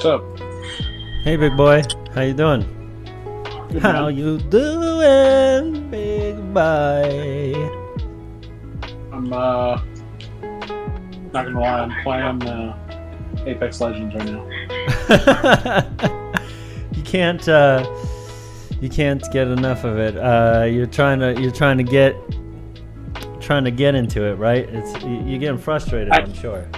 What's up? Hey, big boy. How you doing? Good, How man. you doing, big boy? I'm not gonna lie, I'm playing Apex Legends right now. you can't get enough of it. You're trying to get into it, right? You're getting frustrated, I'm sure.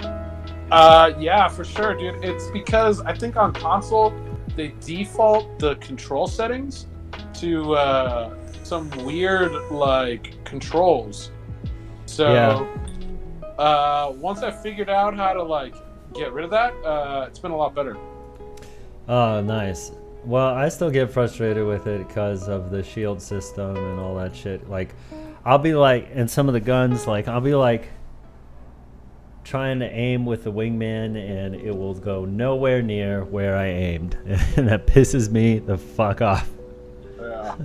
Yeah, for sure, dude. It's because I think on console they default the control settings to some weird like controls. So once I figured out how to like get rid of that, it's been a lot better. Oh, nice. Well, I still get frustrated with it because of the shield system and all that shit. Like, I'll be like, and some of the guns, like, I'll be like trying to aim with the wingman and it will go nowhere near where I aimed. And that pisses me the fuck off. Yeah.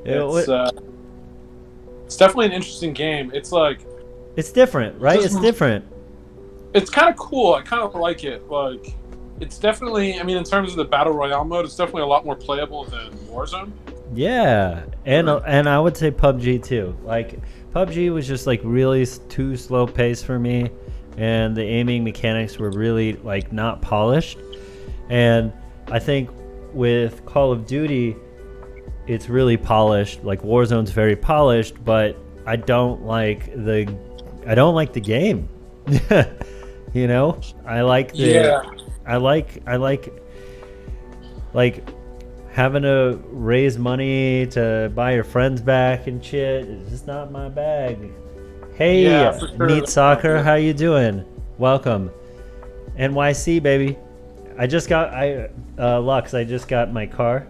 It's definitely an interesting game. It's like... It's different, right? It's different. It's kind of cool. I kind of like it. Like, it's definitely... I mean, in terms of the Battle Royale mode, it's definitely a lot more playable than Warzone. Yeah. And I would say PUBG too. Like, PUBG was just like really too slow paced for me, and the aiming mechanics were really like not polished. And I think with Call of Duty, it's really polished. Like Warzone's very polished, but I don't like the game. You know, I like having to raise money to buy your friends back and shit. It's just not my bag. Hey, yeah, for sure. Neat Soccer, how you doing? Welcome. NYC, baby. I just got Lux, I just got my car.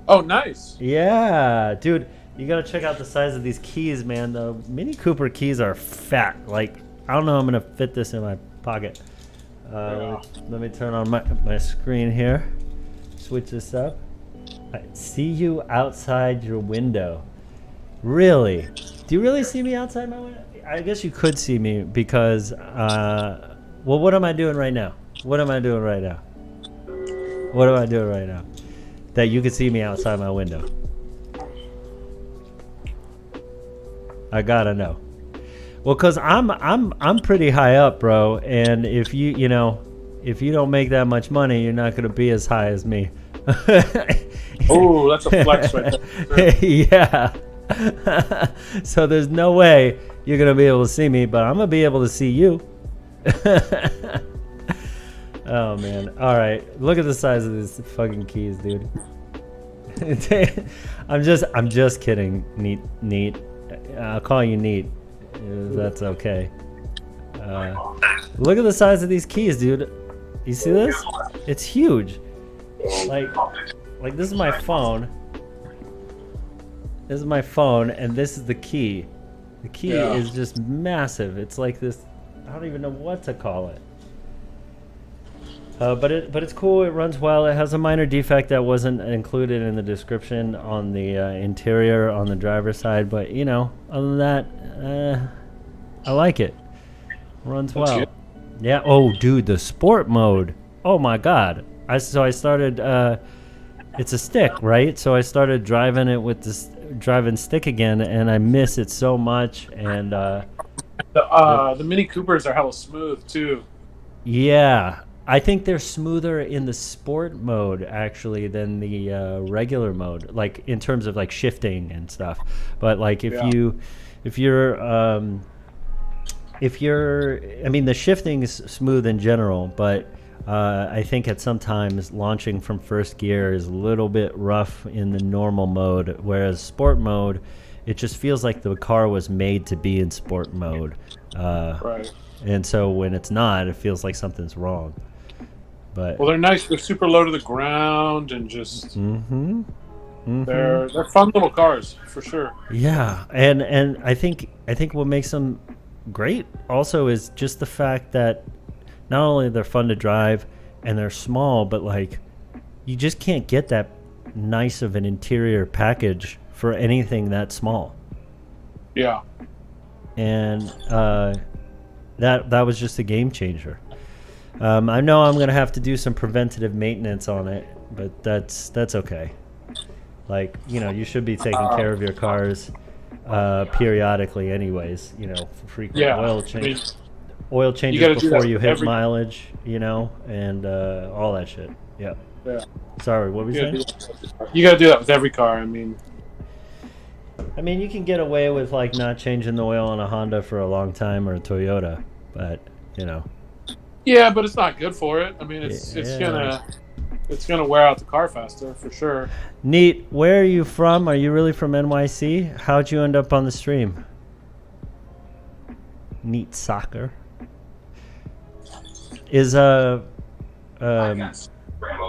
Oh, nice. Yeah, dude, you gotta check out the size of these keys, man. The Mini Cooper keys are fat. Like, I don't know I'm gonna fit this in my pocket. Let me turn on my screen here. Switch this up. I see you outside your window. Really? Do you really see me outside my window? I guess you could see me because, well, what am I doing right now? What am I doing right now? What am I doing right now that you could see me outside my window? I gotta know. Well, cause I'm pretty high up, bro. And if you don't make that much money, you're not gonna be as high as me. Oh, that's a flex right there. Yeah. So there's no way you're gonna be able to see me, but I'm gonna be able to see you. Oh man. All right. Look at the size of these fucking keys, dude. I'm just kidding. Neat. I'll call you Neat. If that's okay. Look at the size of these keys, dude. You see this? It's huge. Like this is my phone. This is my phone, and this is the key. The key is just massive. It's like this. I don't even know what to call it. But it's cool. It runs well. It has a minor defect that wasn't included in the description on the interior on the driver's side. But you know, other than that, I like it. Runs well. Good. Yeah. Oh, dude, the sport mode. Oh my God. I started. It's a stick, right? So I started driving it with this driving stick again, and I miss it so much. And the Mini Coopers are hella smooth too. yeah. I think they're smoother in the sport mode actually than the regular mode, like in terms of like shifting and stuff. But like if you're, I mean the shifting is smooth in general, but I think at sometimes launching from first gear is a little bit rough in the normal mode, whereas sport mode, it just feels like the car was made to be in sport mode. Right. And so when it's not, it feels like something's wrong. But Well, they're nice. They're super low to the ground and just they're fun little cars for sure. yeah, and I think what makes them great also is just the fact that not only they're fun to drive and they're small, but like you just can't get that nice of an interior package for anything that small. Yeah. And that was just a game changer. I know I'm gonna have to do some preventative maintenance on it, but that's okay. Like, you know, you should be taking care of your cars periodically, anyways. You know, for frequent oil changes before you hit mileage. You know, and all that shit. Yeah. Yeah. Sorry, what were you saying? You got to do that with every car. I mean, you can get away with like not changing the oil on a Honda for a long time or a Toyota, but you know. Yeah, but it's not good for it. I mean, it's gonna wear out the car faster for sure. Neat. Where are you from? Are you really from NYC? How'd you end up on the stream? Neat soccer. Is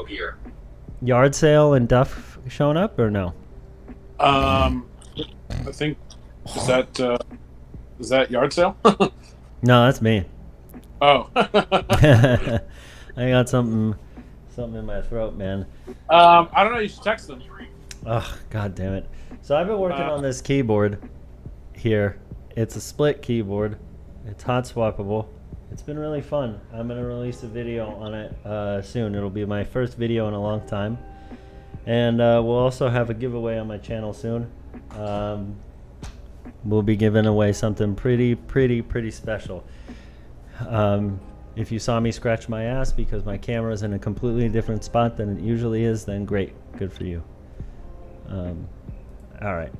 here. Yard sale and Duff showing up or no? I think is that yard sale? No, that's me. Oh. I got something in my throat, man. I don't know. You should text them. Oh, god damn it! So I've been working on this keyboard here. It's a split keyboard. It's hot swappable. It's been really fun. I'm gonna release a video on it soon. It'll be my first video in a long time, and we'll also have a giveaway on my channel soon. We'll be giving away something pretty special. If you saw me scratch my ass because my camera is in a completely different spot than it usually is, then great, good for you. All right.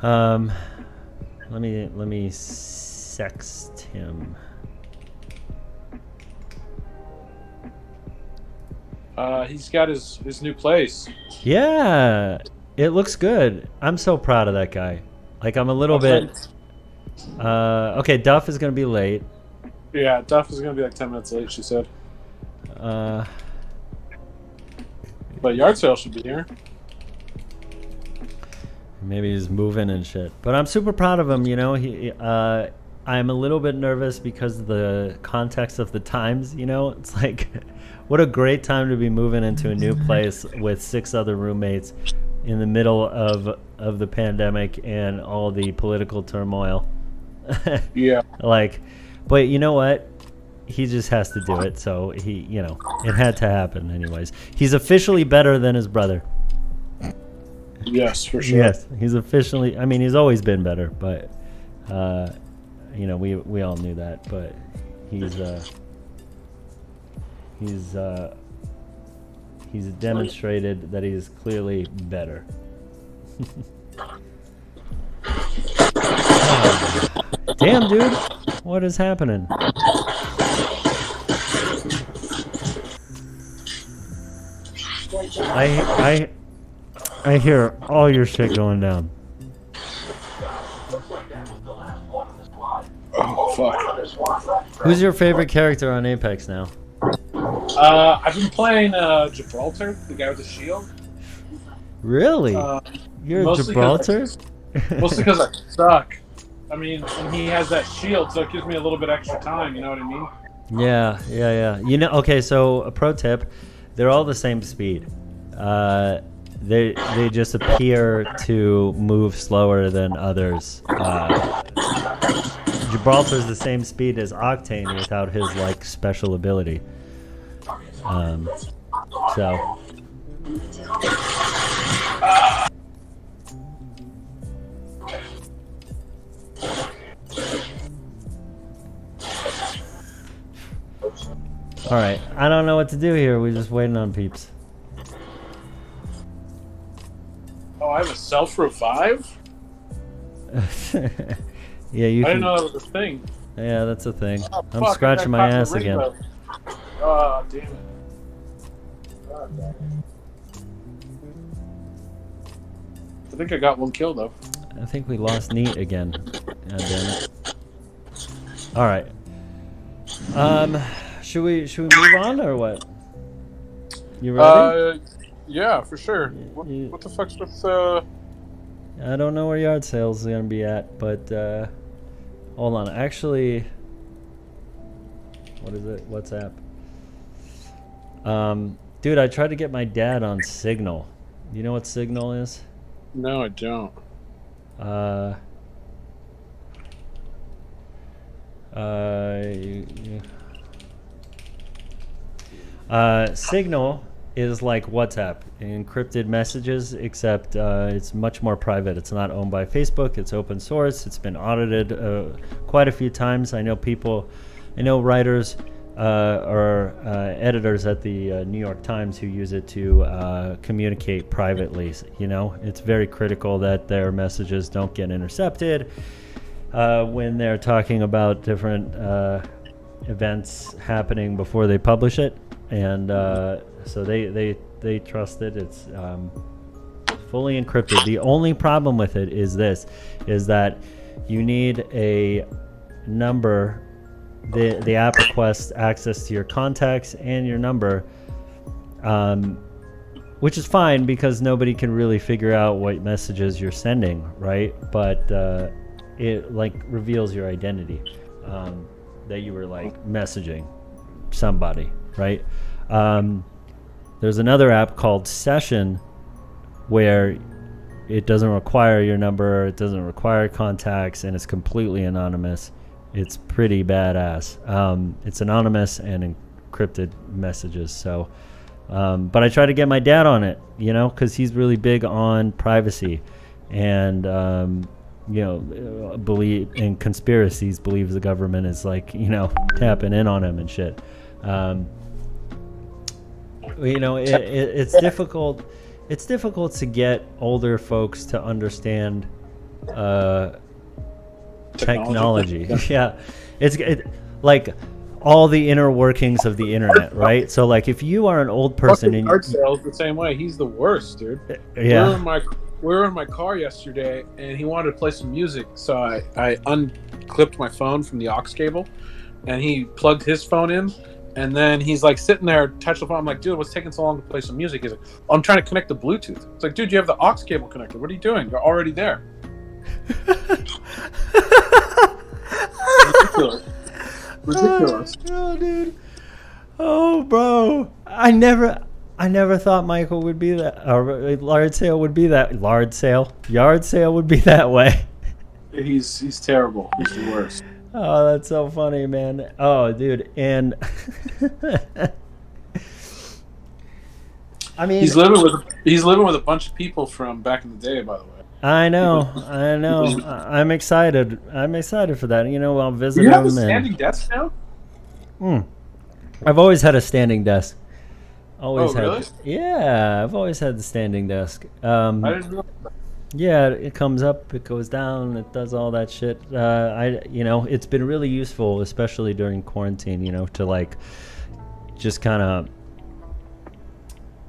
Let me sext him. He's got his new place. Yeah, it looks good. I'm so proud of that guy. Like, I'm a little bit. Okay, Duff is gonna be late. Yeah, Duff is gonna be like 10 minutes late. She said. But yard sale should be here. Maybe he's moving and shit. But I'm super proud of him. You know, I'm a little bit nervous because of the context of the times. You know, it's like, what a great time to be moving into a new place with 6 other roommates in the middle of the pandemic and all the political turmoil. Yeah. Like, but you know what? He just has to do it. So he, you know, it had to happen anyways. He's officially better than his brother. Yes, for sure. Yes, he's officially. I mean, he's always been better, but you know, we all knew that. But he's demonstrated that he's clearly better. Damn, dude, what is happening? I hear all your shit going down. Oh, fuck. Who's your favorite character on Apex now? I've been playing Gibraltar, the guy with the shield. Really? You're Gibraltar? Mostly because I suck. I mean, and he has that shield, so it gives me a little bit extra time, you know what I mean? Yeah. You know, okay, so a pro tip, they're all the same speed. They just appear to move slower than others. Gibraltar's the same speed as Octane without his like special ability. So all right, I don't know what to do here. We're just waiting on peeps. Oh, I have a self-revive? Yeah, you. I didn't know that was a thing. Yeah, that's a thing. Oh, I'm scratching my ass again. Oh, damn it. God damn it. I think I got 1 kill, though. I think we lost Neat again. God damn it. All right. Should we move on or what? You ready? Yeah, for sure. What the fuck's with I don't know where yard sales is gonna be at, but hold on. Actually, what is it? WhatsApp. Dude, I tried to get my dad on Signal. You know what Signal is? No, I don't. Signal is like WhatsApp, encrypted messages, except it's much more private. It's not owned by Facebook. It's open source. It's been audited quite a few times. I know writers or editors at the New York Times who use it to communicate privately. You know, it's very critical that their messages don't get intercepted when they're talking about different events happening before they publish it. And so they trust it. It's fully encrypted. The only problem with it is that you need a number. The app requests access to your contacts and your number, which is fine because nobody can really figure out what messages you're sending, right? But it like reveals your identity, that you were like messaging somebody, right? There's another app called Session where it doesn't require your number, it doesn't require contacts, and it's completely anonymous. It's pretty badass. It's anonymous and encrypted messages. So, but I try to get my dad on it, you know, because he's really big on privacy, and you know, believe in conspiracies. Believes the government is like, you know, tapping in on him and shit. You know, it's difficult. It's difficult to get older folks to understand technology. Yeah, it's like all the inner workings of the internet, right? So like if you are an old person and art sales the same way, he's the worst, dude. Yeah. We were in my car yesterday and he wanted to play some music, so I unclipped my phone from the aux cable and he plugged his phone in, and then he's like sitting there, touched the phone. I'm like, dude, what's taking so long to play some music? He's like, I'm trying to connect the Bluetooth. It's like, dude, you have the aux cable connected. What are you doing? You're already there. Ridiculous. Oh, dude. Oh, bro. I never thought Michael would be that, or yard sale would be that. Yard sale would be that way. He's terrible. He's the worst. Oh, that's so funny, man. Oh, dude, and I mean, he's living with a bunch of people from back in the day, by the way. I know. I'm excited. I'm excited for that. You know, I'll visit You have him. a standing desk now? I've always had a standing desk. Always had. Really? Yeah, I've always had the standing desk. I didn't know that. Yeah, it comes up, it goes down, it does all that shit. You know, it's been really useful, especially during quarantine. You know, to like just kind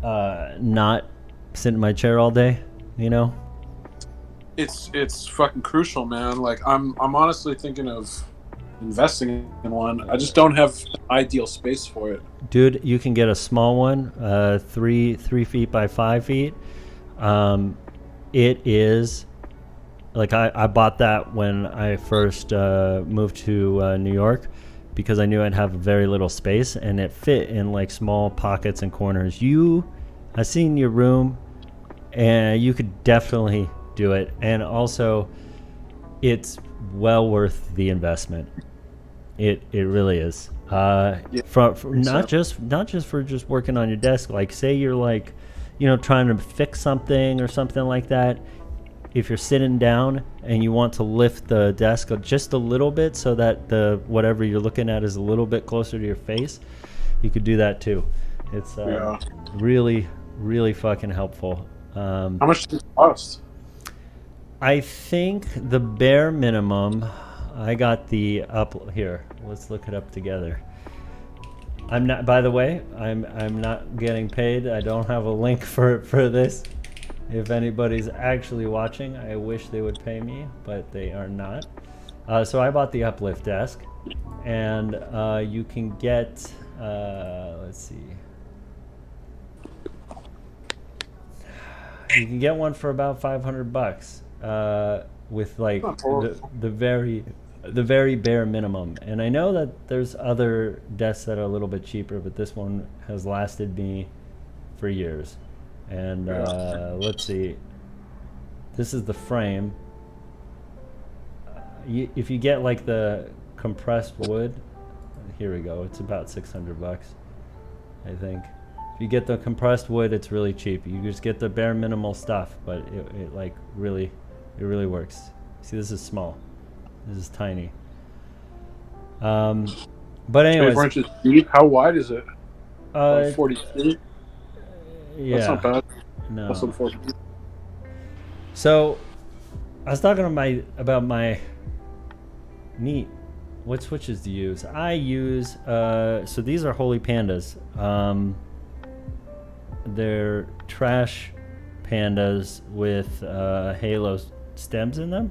of not sit in my chair all day. You know. It's fucking crucial, man. Like I'm honestly thinking of investing in one. I just don't have ideal space for it. Dude, you can get a small one, 3 feet by 5 feet. It is like I bought that when I first moved to New York because I knew I'd have very little space, and it fit in like small pockets and corners. I've seen your room, and you could definitely do it, and also it's well worth the investment. It really is. Not just for just working on your desk. Like say you're like, you know, trying to fix something or something like that. If you're sitting down and you want to lift the desk just a little bit so that the whatever you're looking at is a little bit closer to your face, you could do that too. It's really, really fucking helpful. How much does it cost? I think the bare minimum, I got the up here. Let's look it up together. I'm not, by the way, I'm not getting paid. I don't have a link for this. If anybody's actually watching, I wish they would pay me, but they are not. So I bought the uplift desk, and you can get, let's see. You can get one for about $500 with like the very bare minimum. And I know that there's other desks that are a little bit cheaper, but this one has lasted me for years. And let's see, this is the frame. If you get like the compressed wood, here we go, it's about $600. I think. If you get the compressed wood, it's really cheap. You just get the bare minimal stuff, but it like really, it really works. See, this is small. This is tiny. But anyways, 12 inches deep. How wide is it? Like 40 feet. Yeah. That's not bad. No. Less than 40 feet. So, I was talking about my neat. What switches do you use? I use so these are Holy Pandas. They're trash pandas with halo stems in them.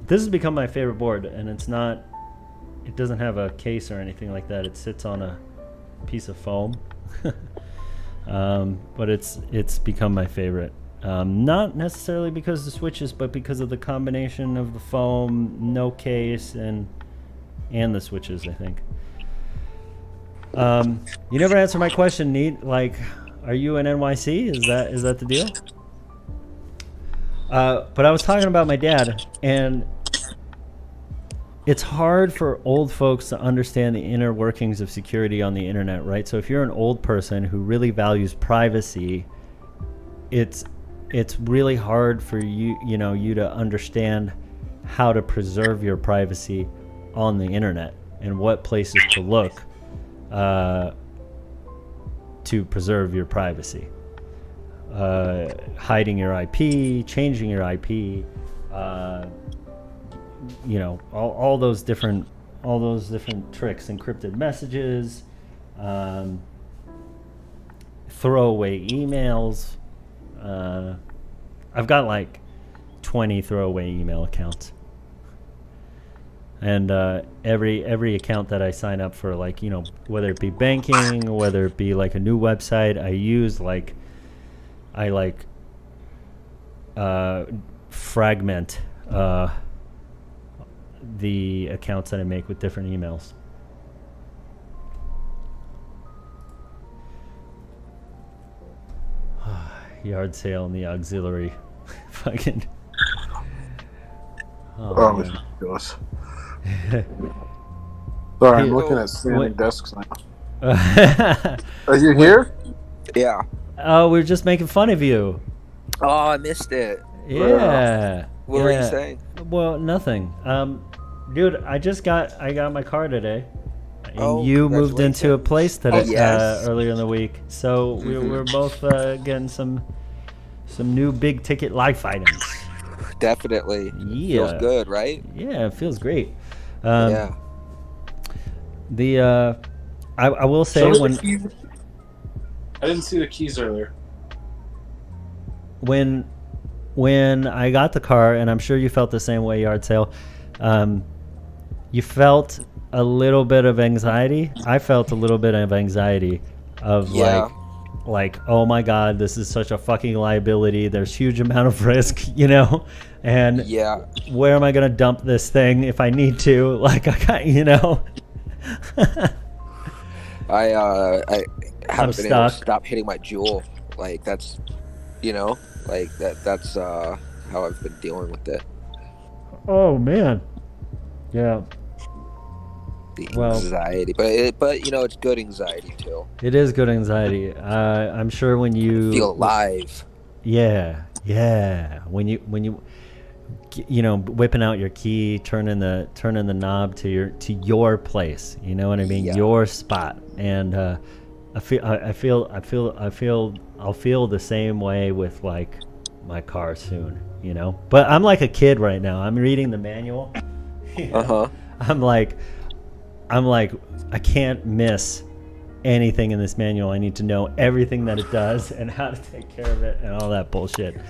This has become my favorite board, and it doesn't have a case or anything like that. It sits on a piece of foam. But it's become my favorite. Not necessarily because of the switches, but because of the combination of the foam, no case, and the switches, I think. You never answered my question, Neat. Like, are you in NYC? Is that the deal? But I was talking about my dad, and it's hard for old folks to understand the inner workings of security on the internet, right? So if you're an old person who really values privacy, it's really hard for you to understand how to preserve your privacy on the internet and what places to look to preserve your privacy. Hiding your IP, changing your IP, all those different tricks, encrypted messages, throwaway emails. I've got like 20 throwaway email accounts, and every account that I sign up for, like, whether it be banking, whether it be like a new website, I fragment the accounts that I make with different emails. Yard sale and the auxiliary. Fucking. Oh, it's ridiculous. Sorry, I'm looking at standing desks now. Are you here? Yeah. Oh, we were just making fun of you. Oh, I missed it. Yeah. What were you saying? Well, nothing. Dude, I got my car today. And you moved into a place that yes. Earlier in the week, so we're both getting some new big ticket life items. Definitely. Yeah. Feels good, right? Yeah, it feels great. Yeah. I will say I didn't see the keys earlier. When I got the car, and I'm sure you felt the same way, yard sale, you felt a little bit of anxiety. I felt a little bit of anxiety of like, oh my God, this is such a fucking liability. There's huge amount of risk, and where am I going to dump this thing if I need to? Like, I got, I haven't been able to stop hitting my jewel. Like, that's, that's how I've been dealing with it. Oh man. Yeah. The anxiety, but it's good anxiety too. It is good anxiety. I'm sure when you feel alive. Yeah. When you whipping out your key, turning the knob to your place. You know what I mean? Yeah. Your spot. And I'll feel the same way with like my car soon. But I'm like a kid right now. I'm reading the manual. I'm like, I can't miss anything in this manual. I need to know everything that it does and how to take care of it and all that bullshit.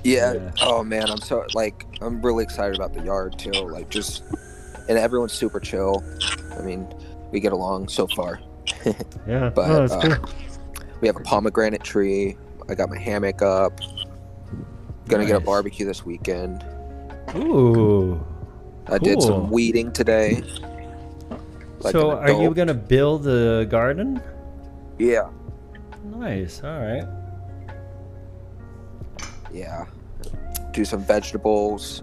Yeah. Oh man, I'm really excited about the yard too. And everyone's super chill. I mean, we get along so far. Yeah. But that's cool. We have a pomegranate tree. I got my hammock up. Gonna get a barbecue this weekend. Ooh. I did some weeding today. So are you going to build a garden? Yeah. Nice. All right. Yeah. Do some vegetables.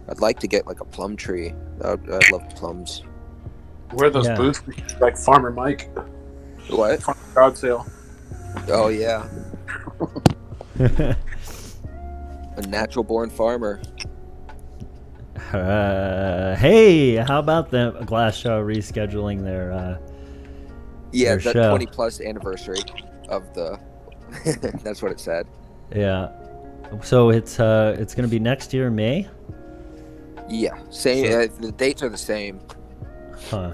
I'd like to get like a plum tree. I'd love plums. Where are those Yeah. booths? Like Farmer Mike. What? Farmer Garage sale. Oh yeah, a natural born farmer. Hey, how about the Glass Show rescheduling their Yeah, their the show? 20 plus anniversary of the. That's what it said. Yeah. So it's gonna be next year, May. Yeah, same. The dates are the same. Huh.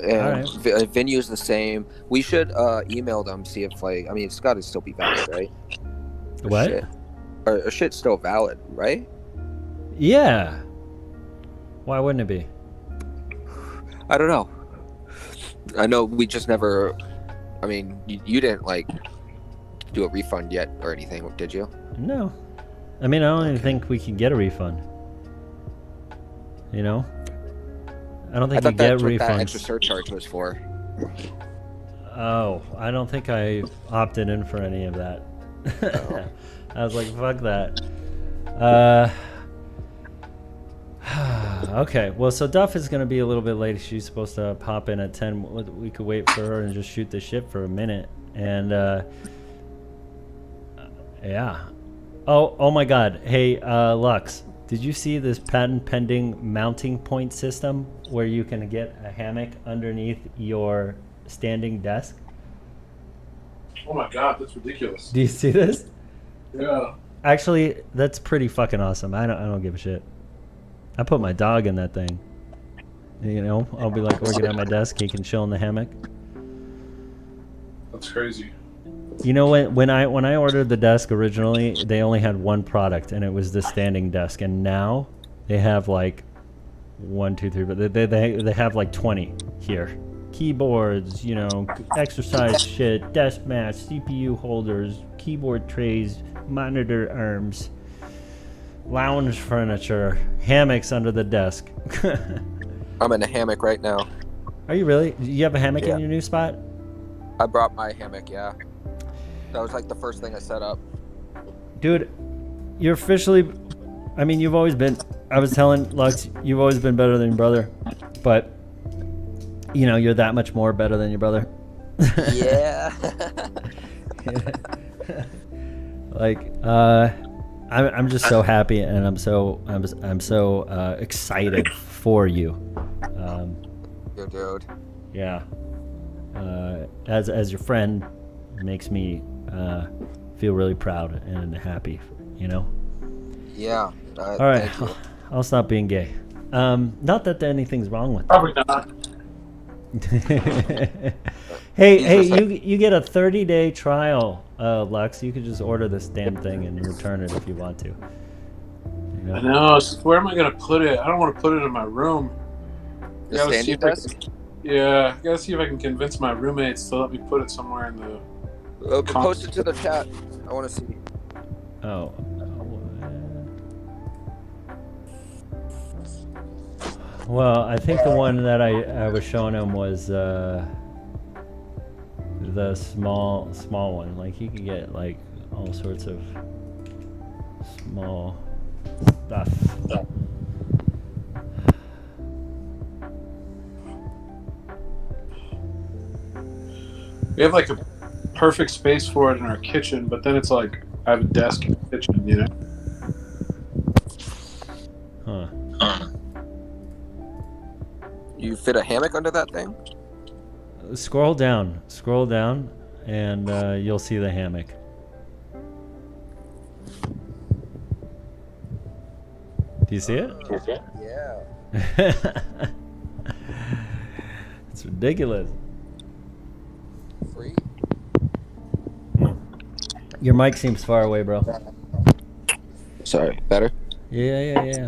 And Alright. venue's the same. We should email them, see if like, I mean, it's got to still be valid, right? What? Shit. Or shit's still valid, right? Yeah. Why wouldn't it be? I don't know. I know we just never. I mean, you didn't like do a refund yet or anything, did you? No. I mean, I don't even think we can get a refund. You know? I don't think you thought get that's what refunds. that extra surcharge was for. Oh, I don't think I opted in for any of that. Oh. I was like, fuck that. Okay, well, so Duff is going to be a little bit late. She's supposed to pop in at 10. We could wait for her and just shoot the shit for a minute. And, yeah. Oh my God. Hey, Lux, did you see this patent pending mounting point system where you can get a hammock underneath your standing desk? Oh my God, that's ridiculous. Do you see this? Yeah. Actually, that's pretty fucking awesome. I don't give a shit. I put my dog in that thing. You know, I'll be like working at my desk. He can chill in the hammock. That's crazy. You know, when I ordered the desk originally, they only had one product, and it was the standing desk. And now they have like 1, 2, 3, but they have like 20 here. Keyboards, you know, exercise shit, desk mats, CPU holders, keyboard trays, monitor arms, lounge furniture, hammocks under the desk. I'm in a hammock right now. Are you really? You have a hammock Yeah. in your new spot? I brought my hammock, yeah. That was like the first thing I set up. Dude, you're officially... I mean, you've always been... I was telling Lux, you've always been better than your brother. But, you know, you're that much more better than your brother. Yeah. Like, I'm just so happy, and I'm so excited for you. Good dude. Yeah. As your friend, it makes me feel really proud and happy. You know. Yeah. All right, Thank you. I'll stop being gay. Not that anything's wrong with Probably not. that. Hey, you get a 30-day trial, Lux. You could just order this damn thing and return it if you want to. You know? I know. It's just, where am I going to put it? I don't want to put it in my room. The Gotta see standing if I desk? can- Yeah, I gotta see if I can convince my roommates to let me put it somewhere in the. Post it to the chat. I want to see. Oh. Well, I think the one that I was showing him was the small one. Like he could get like all sorts of small stuff. We have like a perfect space for it in our kitchen, but then it's like I have a desk in the kitchen, you know. Huh. You fit a hammock under that thing? Scroll down, and you'll see the hammock. Do you see it? Yeah. It's ridiculous. Free? Your mic seems far away, bro. Sorry. Better? Yeah.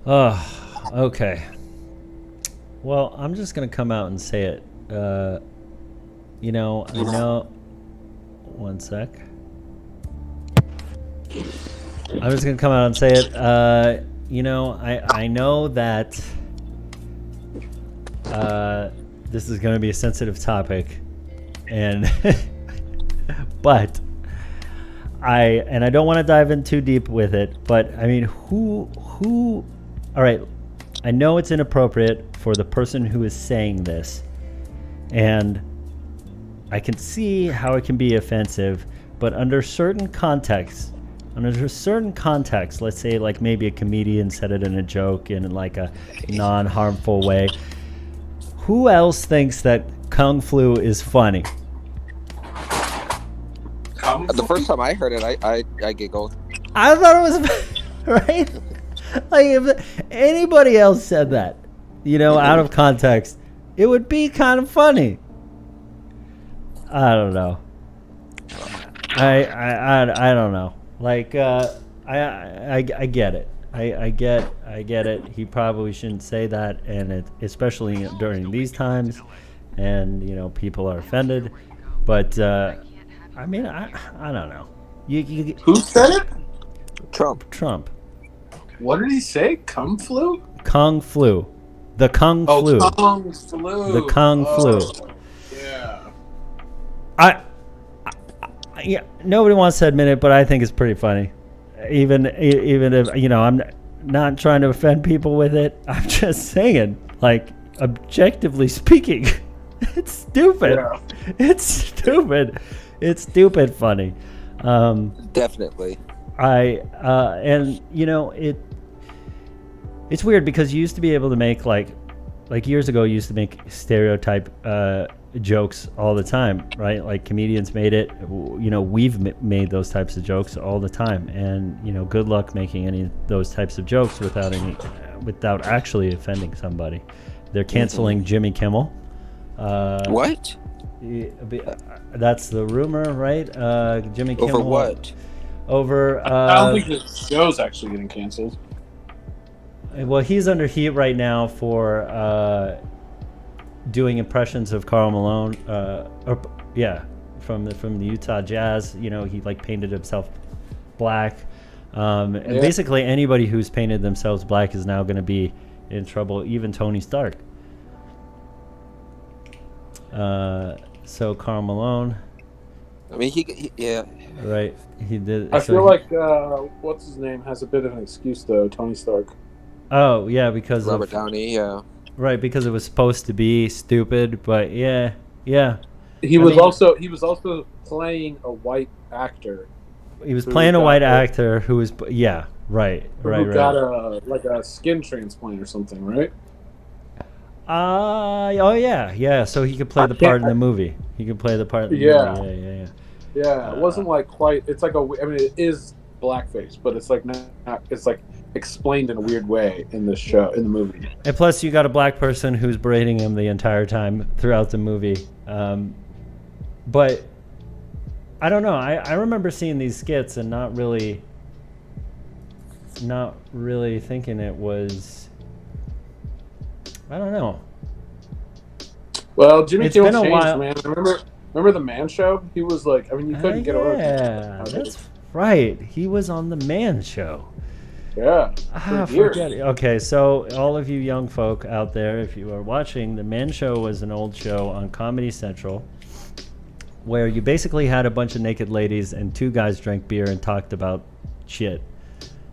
Oh, okay. Well, I'm just gonna come out and say it. You know, I know. One sec. I'm just gonna come out and say it. You know, I know that this is gonna be a sensitive topic, and but I don't want to dive in too deep with it. But I mean, who? All right, I know it's inappropriate for the person who is saying this, and I can see how it can be offensive, but under certain contexts, let's say like maybe a comedian said it in a joke in like a non-harmful way. Who else thinks that Kung Flu is funny? The first time I heard it, I giggled. I thought it was right. Like if anybody else said that, out of context, it would be kind of funny. I don't know. I don't know. Like I get it. I get it. He probably shouldn't say that, and especially during these times, and people are offended. But I mean, I don't know. Who said it? Trump. What did he say? Kung Flu? Kung Flu. The Kung Flu. Kung Flu. The Kung Flu. Yeah. Yeah, nobody wants to admit it, but I think it's pretty funny. Even if I'm not trying to offend people with it. I'm just saying, like, objectively speaking, it's stupid. Yeah. It's stupid. It's stupid funny. Definitely. It's weird because you used to be able to make like years ago, you used to make stereotype jokes all the time, right? Like comedians made it. We've made those types of jokes all the time, and good luck making any of those types of jokes without actually offending somebody. They're canceling Jimmy Kimmel. What? That's the rumor, right? Jimmy Kimmel. Over what? Over. I don't think the show's actually getting canceled. Well, he's under heat right now for doing impressions of Karl Malone. From the Utah Jazz. He like painted himself black. And basically anybody who's painted themselves black is now going to be in trouble. Even Tony Stark. So Karl Malone. I mean, he right. He did. I feel like what's his name has a bit of an excuse though. Tony Stark. Oh yeah, because Robert Downey. Yeah. Right, because it was supposed to be stupid, but yeah. He was also playing a white actor. He was playing a white actor who was right. Got a skin transplant or something, right? Yeah. So he could play the part in the movie. He could play the part in the movie. Yeah, it wasn't like quite. It's like it is blackface, but it's like not. It's like explained in a weird way in the show, in the movie. And plus, you got a black person who's berating him the entire time throughout the movie. But I don't know. I remember seeing these skits and not really thinking it was. I don't know. Well, Jimmy Kimmel changed, man. Remember the Man Show? He was like, you couldn't get away with it. Yeah, that's right. He was on the Man Show. Yeah. Forget it. Okay, so all of you young folk out there, if you are watching, the Man Show was an old show on Comedy Central where you basically had a bunch of naked ladies and two guys drank beer and talked about shit.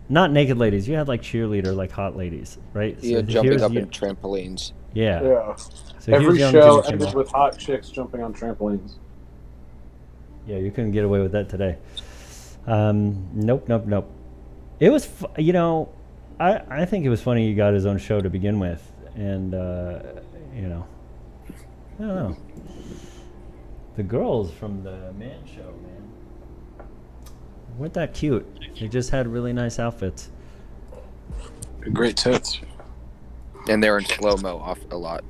Not naked ladies. You had like cheerleader, like hot ladies, right? Yeah, so jumping up in trampolines. Yeah. So every show ended with hot chicks jumping on trampolines. Yeah, you couldn't get away with that today. Nope. It was, I think it was funny he got his own show to begin with, and I don't know. The girls from the Man Show, man, weren't that cute? They just had really nice outfits. Great tits. And they're in slow-mo off a lot.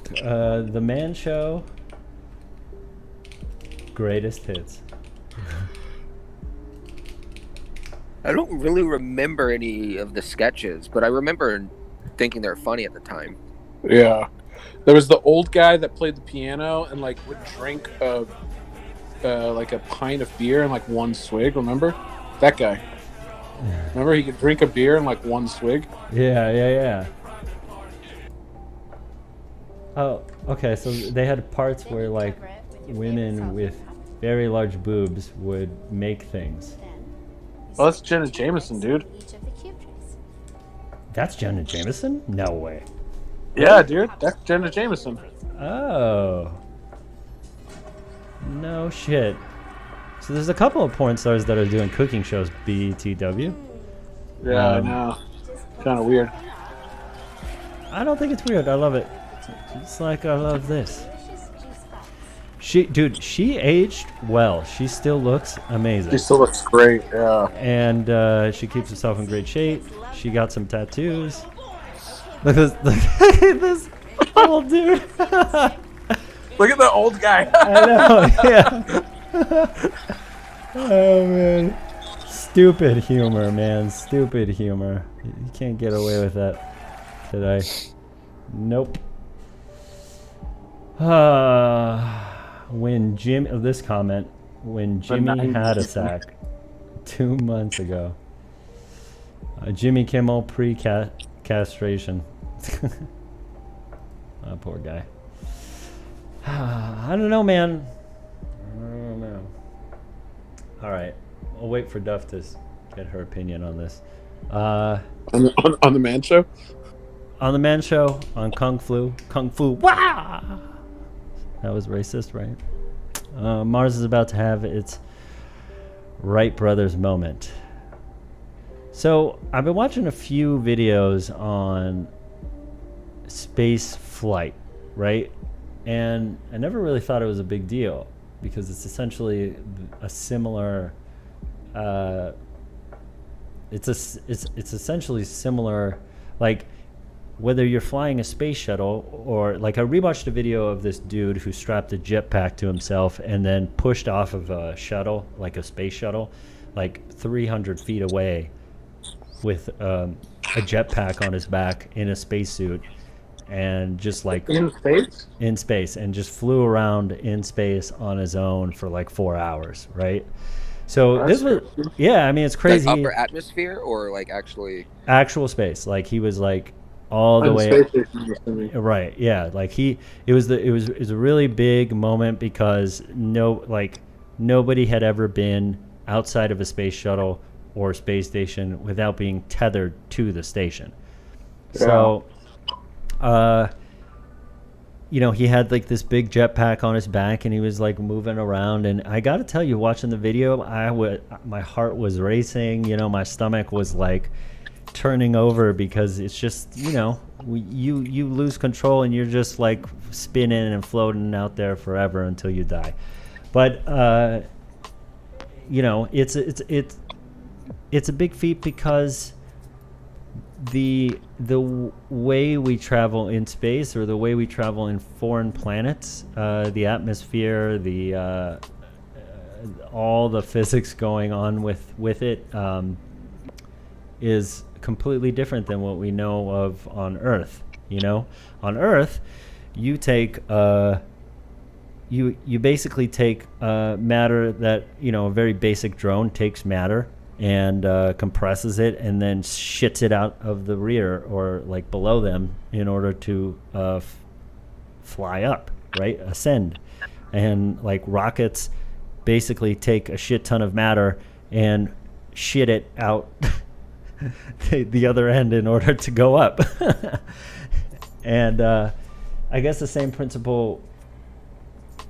The Man Show, greatest hits. I don't really remember any of the sketches, but I remember thinking they were funny at the time. Yeah. There was the old guy that played the piano and like would drink like a pint of beer in like one swig, remember? That guy. Remember he could drink a beer in like one swig? Yeah. Oh, okay, so they had parts where like women with very large boobs would make things. Well, that's Jenna Jameson, dude. That's Jenna Jameson? No way. Yeah, dude, that's Jenna Jameson. Oh. No shit. So there's a couple of porn stars that are doing cooking shows, BTW. Yeah, I know. Kind of weird. I don't think it's weird. I love it. It's like I love this. She aged well. She still looks amazing. She still looks great, yeah. And she keeps herself in great shape. She got some tattoos. Look at this old dude. Look at the old guy. I know, yeah. Oh, man. Stupid humor, man. Stupid humor. You can't get away with that today. Nope. When this comment, when Jimmy had a sack 2 months ago. Jimmy Kimmel pre-castration. Oh, poor guy. I don't know, man. I don't know. All right. I'll wait for Duff to get her opinion on this. On the Man Show? On the Man Show, on Kung Fu. Wah! That was racist, right? Mars is about to have its Wright brothers moment. So I've been watching a few videos on space flight, right? And I never really thought it was a big deal because it's essentially a similar. It's essentially similar, like whether you're flying a space shuttle or like I rewatched a video of this dude who strapped a jetpack to himself and then pushed off of a shuttle, like a space shuttle, like 300 feet away with a jetpack on his back in a spacesuit and just like in space and just flew around in space on his own for like 4 hours, right? So this was, yeah, I mean, it's crazy. Like upper atmosphere or like actual space. Like he was like all the way, right? Yeah, like it was a really big moment because nobody had ever been outside of a space shuttle or space station without being tethered to the station. Yeah. So, he had like this big jetpack on his back and he was like moving around. And I got to tell you, watching the video, my heart was racing. My stomach was like turning over because it's just, you lose control and you're just like spinning and floating out there forever until you die. But, it's a big feat because the way we travel in space or the way we travel in foreign planets, the atmosphere, all the physics going on with it is completely different than what we know of on Earth. On Earth, you take you basically take matter that a very basic drone takes matter and compresses it and then shits it out of the rear or like below them in order to fly up, right? Ascend. And like rockets basically take a shit ton of matter and shit it out the other end in order to go up. And I guess the same principle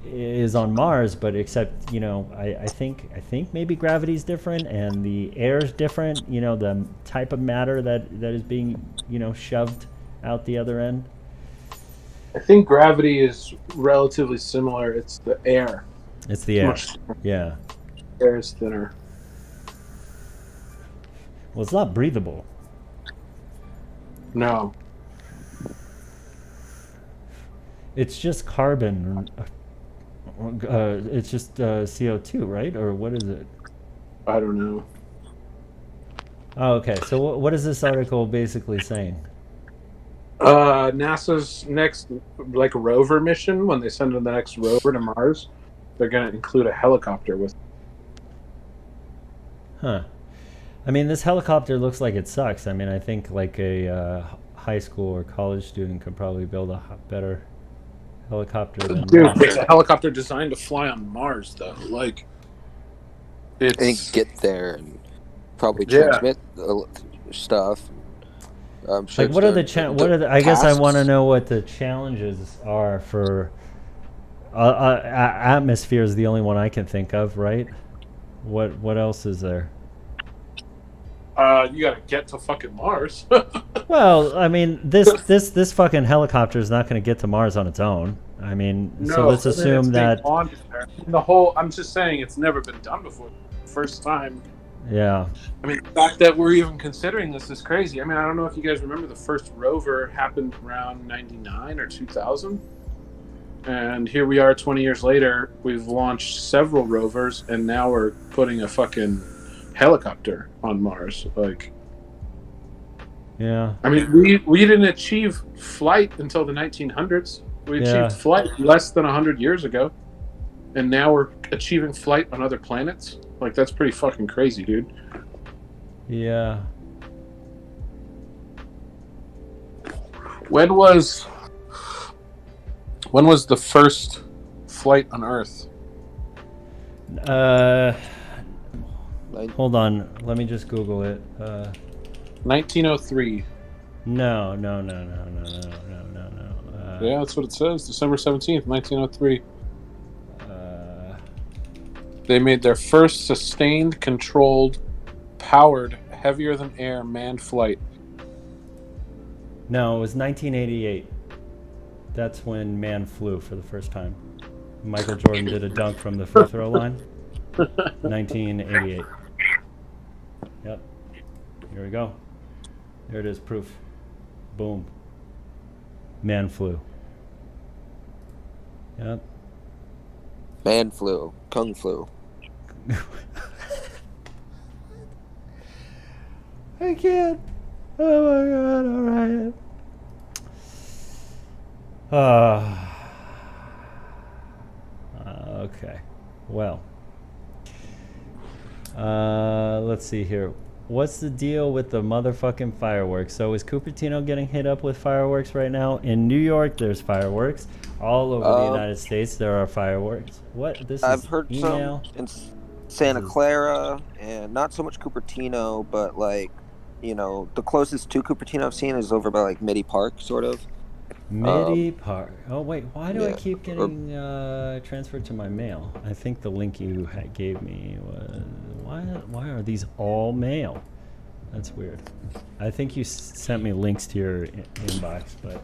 is on Mars, but except I think maybe gravity's different and the air's different, the type of matter that is being shoved out the other end. I think gravity is relatively similar. It's the air. It's the air. Yeah. Air is thinner. Well, it's not breathable. No. It's just carbon. It's just CO2, right? Or what is it? I don't know. Oh, okay. So what is this article basically saying? NASA's next rover mission, when they send the next rover to Mars, they're going to include a helicopter with. Huh. I mean, this helicopter looks like it sucks. I mean, I think like a high school or college student could probably build a better helicopter than it's a helicopter designed to fly on Mars, though. And get there and probably transmit the stuff. I'm sure. Like, what are the I guess I want to know what the challenges are for. Atmosphere is the only one I can think of, right? What else is there? You gotta get to fucking Mars. Well, I mean, this fucking helicopter is not going to get to Mars on its own. I mean, so let's assume that I'm just saying it's never been done before. First time. Yeah. I mean, the fact that we're even considering this is crazy. I mean, I don't know if you guys remember the first rover happened around 99 or 2000. And here we are 20 years later. We've launched several rovers, and now we're putting a fucking helicopter on Mars. Like, yeah. I mean, we didn't achieve flight until the 1900s. We achieved flight less than 100 years ago. And now we're achieving flight on other planets. Like, that's pretty fucking crazy, dude. Yeah. When was the first flight on Earth? Hold on. Let me just Google it. 1903. No. Yeah, that's what it says. December 17th, 1903. They made their first sustained, controlled, powered, heavier-than-air manned flight. No, it was 1988. That's when man flew for the first time. Michael Jordan did a dunk from the free throw line. 1988. Yep. Here we go. There it is, proof. Boom. Man flew. Yep. Man flu. Kung flu. I can't. Oh my god, alright. Okay. Well. Let's see here. What's the deal with the motherfucking fireworks? So is Cupertino getting hit up with fireworks right now? In New York, there's fireworks. All over the United States, there are fireworks. What? I've heard email? Some in Santa Clara, and not so much Cupertino, but like, you know, the closest to Cupertino I've seen is over by like Mitty Park, sort of. Mitty Park. Oh wait, why do I keep getting transferred to my mail? I think the link you gave me was why are these all mail? That's weird. I think you sent me links to your inbox, but.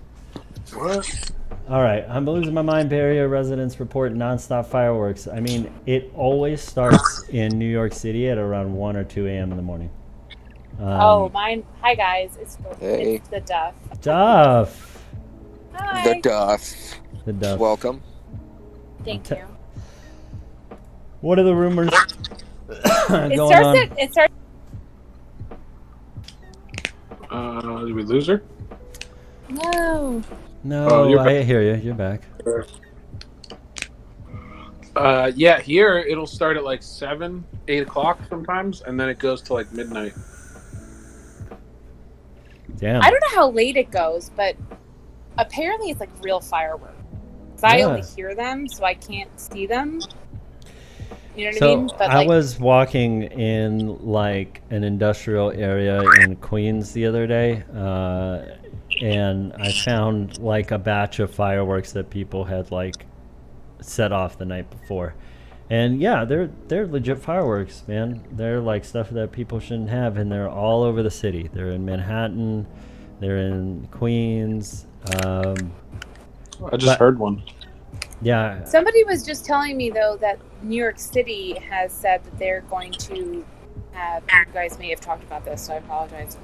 What? All right, I'm losing my mind. Bay Area residents report nonstop fireworks. I mean, it always starts in New York City at around 1 or 2 a.m. in the morning. Mine. Hi guys, it's the Duff. Duff. Hi. The Duff. The Duff. Welcome. Thank you. What are the rumors going on? It starts. Did we lose her? No. No, I hear you. You're back. Yeah, here it'll start at like 7, 8 o'clock sometimes, and then it goes to like midnight. Damn. I don't know how late it goes, but apparently it's like real fireworks. I only hear them, so I can't see them. You know what I mean? But I was walking in like an industrial area in Queens the other day, and I found like a batch of fireworks that people had like set off the night before. And yeah, they're legit fireworks, man. They're like stuff that people shouldn't have, and they're all over the city. They're in Manhattan, they're in Queens. I just heard one. Yeah. Somebody was just telling me though that New York City has said that they're going to have. You guys may have talked about this, so I apologize.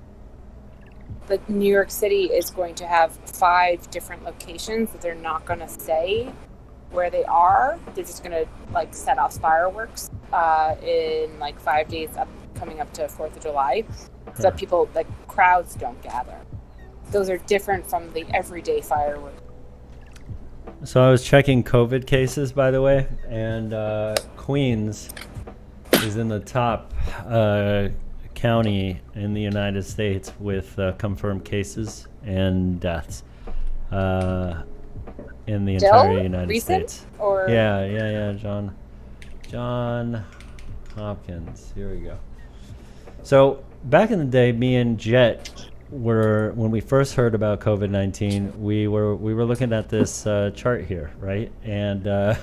But New York City is going to have 5 different locations that they're not going to say where they are. They're just going to like set off fireworks in like 5 days coming up to 4th of July, so that people, like crowds, don't gather. Those are different from the everyday fireworks. So I was checking COVID cases, by the way, and Queens is in the top county in the United States with confirmed cases and deaths in the entire United States. Or? Yeah. John Hopkins. Here we go. So back in the day, me and Jet when we first heard about COVID-19, we were looking at this chart here, right? And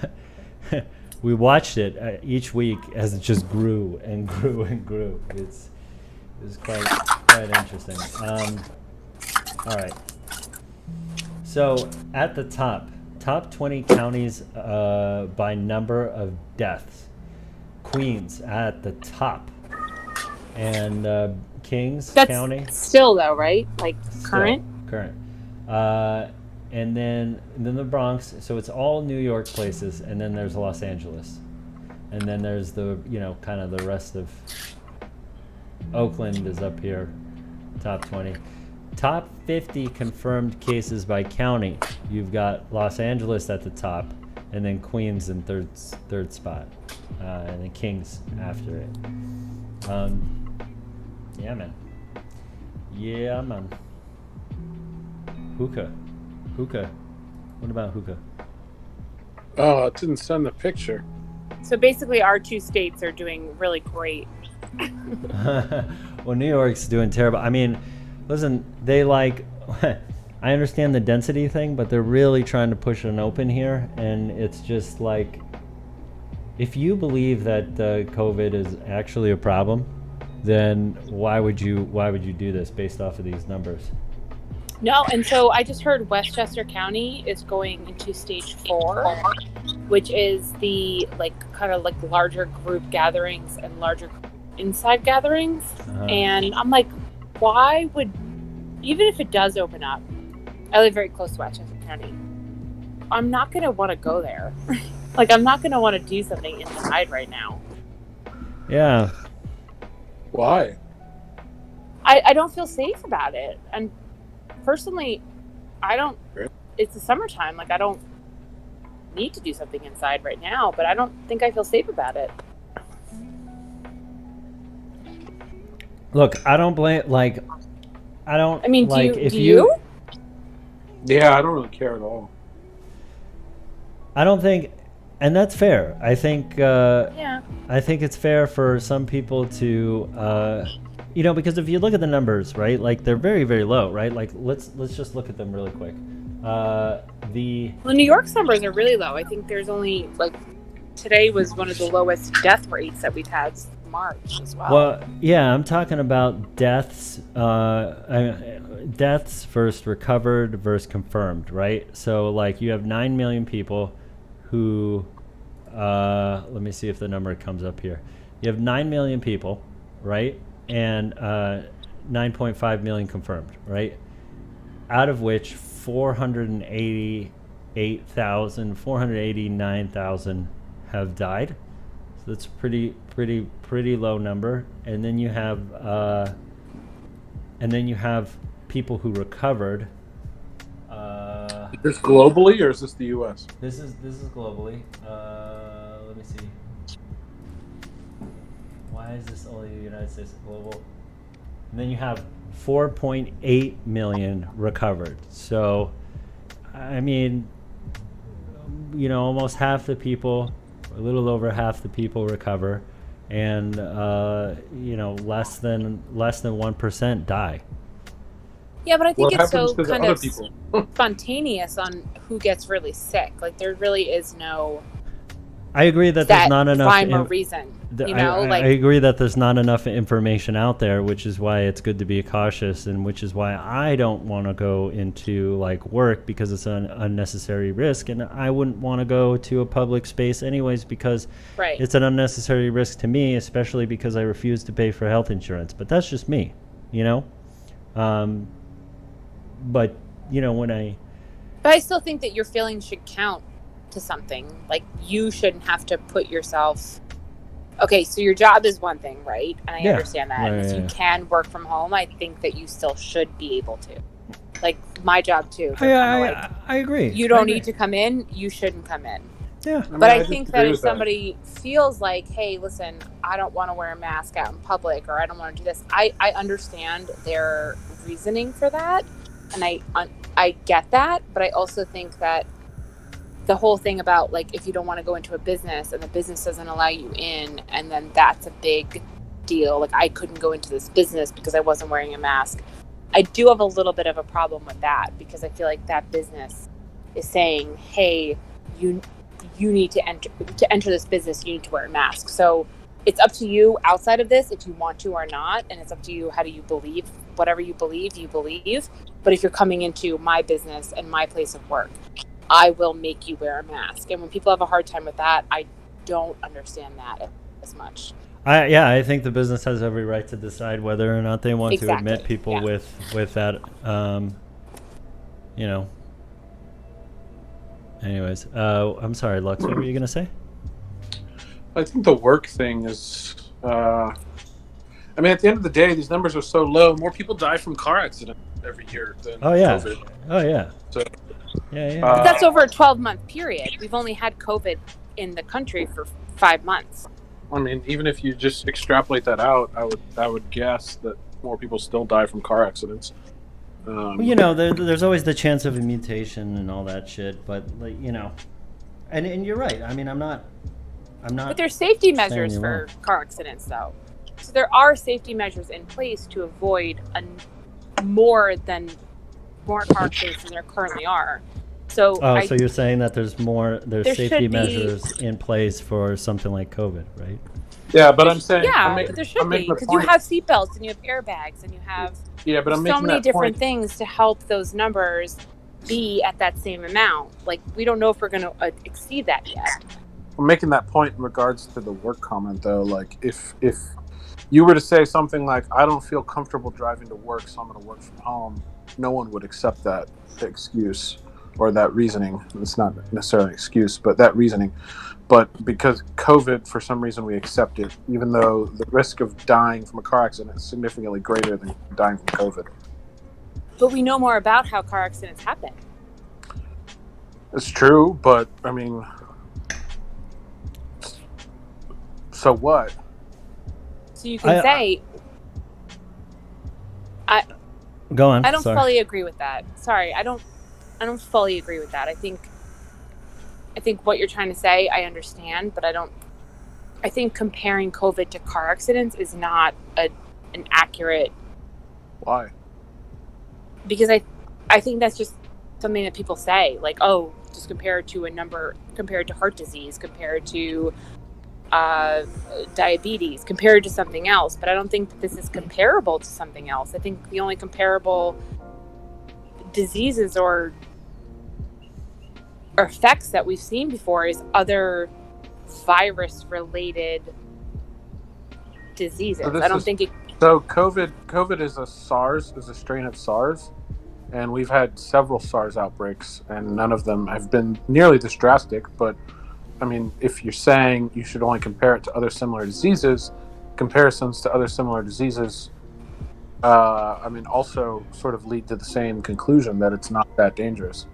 we watched it each week as it just grew and grew and grew. It was quite interesting. All right. So at the top 20 counties by number of deaths. Queens at the top, and Kings County. Still though, right? Like current. And then the Bronx. So it's all New York places, and then there's Los Angeles, and then there's the kind of the rest of Oakland is up here, top 20. Top 50 confirmed cases by county. You've got Los Angeles at the top, and then Queens in third spot, and then Kings after it. Yeah, man. Hookah. What about hookah? Oh, it didn't send the picture. So basically, our two states are doing really great. Well, New York's doing terrible. I mean, listen, they I understand the density thing, but they're really trying to push an open here, and it's just like, if you believe that COVID is actually a problem, then why would you do this based off of these numbers? No, and so I just heard Westchester County is going into stage 4, which is the kind of larger group gatherings and larger inside gatherings. And I'm like, why would, even if it does open up, I live very close to Westchester County, I'm not going to want to go there. I'm not going to want to do something inside right now. Yeah. Why? I don't feel safe about it. And personally, I don't, it's the summertime. I don't need to do something inside right now, but I don't think I feel safe about it. Look, I don't blame, I mean, do you? Yeah, I don't really care at all. I don't think, and that's fair. I think, yeah. I think it's fair for some people to, because if you look at the numbers, right, they're very, very low, right? Let's just look at them really quick. Well, New York's numbers are really low. I think there's only today was one of the lowest death rates that we've had since March as well. Well, yeah, I'm talking about deaths, deaths versus recovered versus confirmed, right? So you have 9 million people who, let me see if the number comes up here. You have 9 million people, right? And 9.5 million confirmed, right? Out of which 489,000 have died. So that's a pretty low number. And then you have people who recovered. Is this globally or is this the U.S.? This is globally. Let me see. Why is this only the United States global? And then you have 4.8 million recovered. So, I mean, almost half the people, a little over half the people recover, and less than 1% die. Yeah, but I think it's so to kind other of people? spontaneous on who gets really sick. There really is no. I agree that there's not enough rhyme or reason. I agree that there's not enough information out there, which is why it's good to be cautious, and which is why I don't want to go into work, because it's an unnecessary risk, and I wouldn't want to go to a public space anyways because it's an unnecessary risk to me, especially because I refuse to pay for health insurance. But that's just me, But when But I still think that your feelings should count to something. You shouldn't have to put yourself. Okay, so your job is one thing, right? And I understand that. And if you can work from home, I think that you still should be able to. My job too. I agree. You don't need to come in. You shouldn't come in. Yeah. But I think that if somebody feels hey, listen, I don't want to wear a mask out in public, or I don't want to do this, I understand their reasoning for that, and I get that. But I also think that the whole thing about if you don't want to go into a business and the business doesn't allow you in, and then that's a big deal. I couldn't go into this business because I wasn't wearing a mask. I do have a little bit of a problem with that, because I feel like that business is saying, hey, you need to enter this business, you need to wear a mask. So it's up to you outside of this if you want to or not, and it's up to you, how do you believe? Whatever you believe, you believe. But if you're coming into my business and my place of work, I will make you wear a mask. And when people have a hard time with that, I don't understand that as much. I think the business has every right to decide whether or not they want to Exactly, admit people yeah. with that. You know. Anyways, I'm sorry, Lux. What were you gonna say? I think the work thing is. I mean, at the end of the day, these numbers are so low. More people die from car accidents every year than COVID. Oh yeah. So, Yeah. But that's over a 12-month period. We've only had COVID in the country for 5 months. I mean, even if you just extrapolate that out, I would guess that more people still die from car accidents. Well, you know, there's always the chance of a mutation and all that shit, but like, you know, and you're right. I mean, I'm not. But there's safety measures you're for wrong. car accidents, though. So there are safety measures in place to avoid more car accidents than there currently are. So so you're saying that there's there safety should be- measures in place for something like COVID, right? Yeah, but I'm saying. but there should be, because you have seatbelts and you have airbags and you have but I'm so making many that different point. things to help those numbers be at that same amount. Like, we don't know if we're going to exceed that yet. I'm making that point in regards to the work comment, though. Like, if you were to say something like, I don't feel comfortable driving to work, so I'm going to work from home, no one would accept that excuse or that reasoning. It's not necessarily an excuse, but that reasoning. But because COVID, for some reason, we accept it, even though the risk of dying from a car accident is significantly greater than dying from COVID. But we know more about how car accidents happen. It's true, but, I mean, so what? So you can say, Go on. I don't sorry. fully agree with that. Sorry, I don't fully agree with that. I think what you're trying to say, I understand, but I think comparing COVID to car accidents is not an accurate. Why? Because I think that's just something that people say, like, oh, just compared to heart disease, compared to diabetes, compared to something else. But I don't think that this is comparable to something else. I think the only comparable diseases or effects that we've seen before is other virus-related diseases. So I don't think it. So COVID is a strain of SARS, and we've had several SARS outbreaks, and none of them have been nearly this drastic. But I mean, if you're saying you should only compare it to other similar diseases, comparisons to other similar diseases, I mean, also sort of lead to the same conclusion that it's not that dangerous.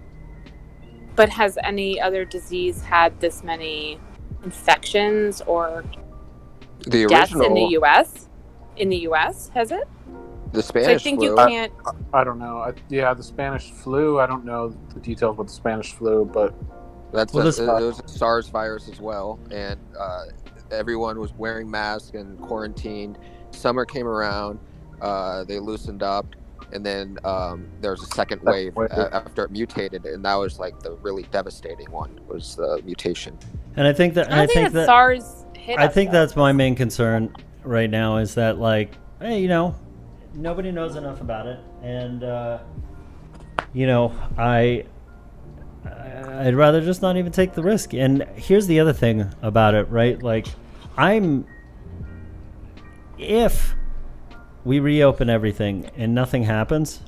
But has any other disease had this many infections or The deaths original, in the U.S.? In the U.S., has it? the So Spanish I think flu. you can't. I don't know. The Spanish flu. I don't know the details about the Spanish flu, but It was a SARS virus as well, and everyone was wearing masks and quarantined. Summer came around, they loosened up, and then there was a second wave after it mutated, and that was like the really devastating one. Was the mutation. And I think that I think that SARS hit I us, think though. that's my main concern right now is that, like, hey, you know, nobody knows enough about it, and you know, I'd rather just not even take the risk. And here's the other thing about it, right? Like, if we reopen everything and nothing happens,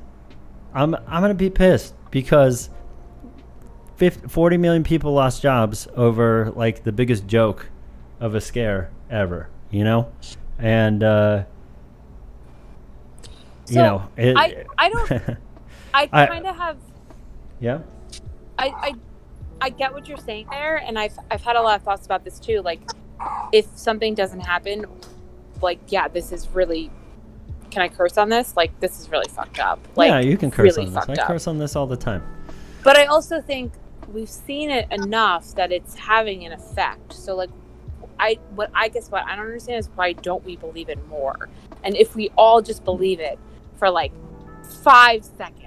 I'm gonna be pissed because 40 million people lost jobs over like the biggest joke of a scare ever, you know? And you know, I kind of have. Yeah. I get what you're saying there, and I've had a lot of thoughts about this too. Like, if something doesn't happen, like, yeah, this is really. Can I curse on this? Like, this is really fucked up. Like, yeah, you can curse really on this. I curse on this all the time. But I also think we've seen it enough that it's having an effect. So, like, I don't understand is why don't we believe it more? And if we all just believe it for like 5 seconds.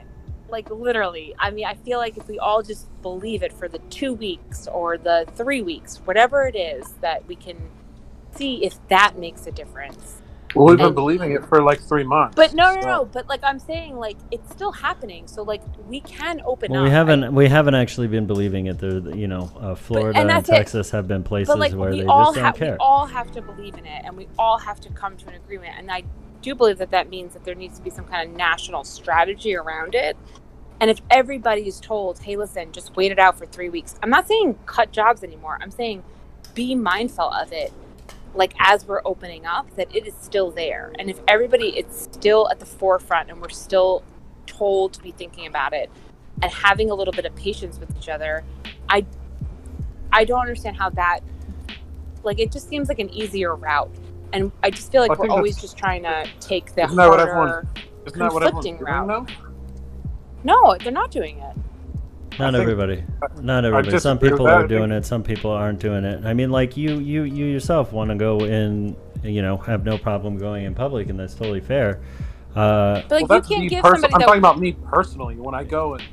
Like, literally. I mean, I feel like if we all just believe it for the 2 weeks or the 3 weeks, whatever it is, that we can see if that makes a difference. Well, we've been believing it for like 3 months. But no. But like I'm saying, like it's still happening. So like we can open up. We haven't actually been believing it. There, Florida and Texas have been places where they just don't care. We all have to believe in it, and we all have to come to an agreement. And I do believe that means that there needs to be some kind of national strategy around it. And if everybody is told, hey, listen, just wait it out for 3 weeks. I'm not saying cut jobs anymore. I'm saying be mindful of it. Like as we're opening up, that it is still there. And if it's still at the forefront and we're still told to be thinking about it and having a little bit of patience with each other, I don't understand how that, like, it just seems like an easier route. And I just feel like we're always just trying to take the harder, conflicting route. No, they're not doing it. Not everybody. Some people are doing it. Some people aren't doing it. I mean, like you yourself want to go in, have no problem going in public, and that's totally fair. But like, you can't give somebody. I'm talking about me personally. When I go and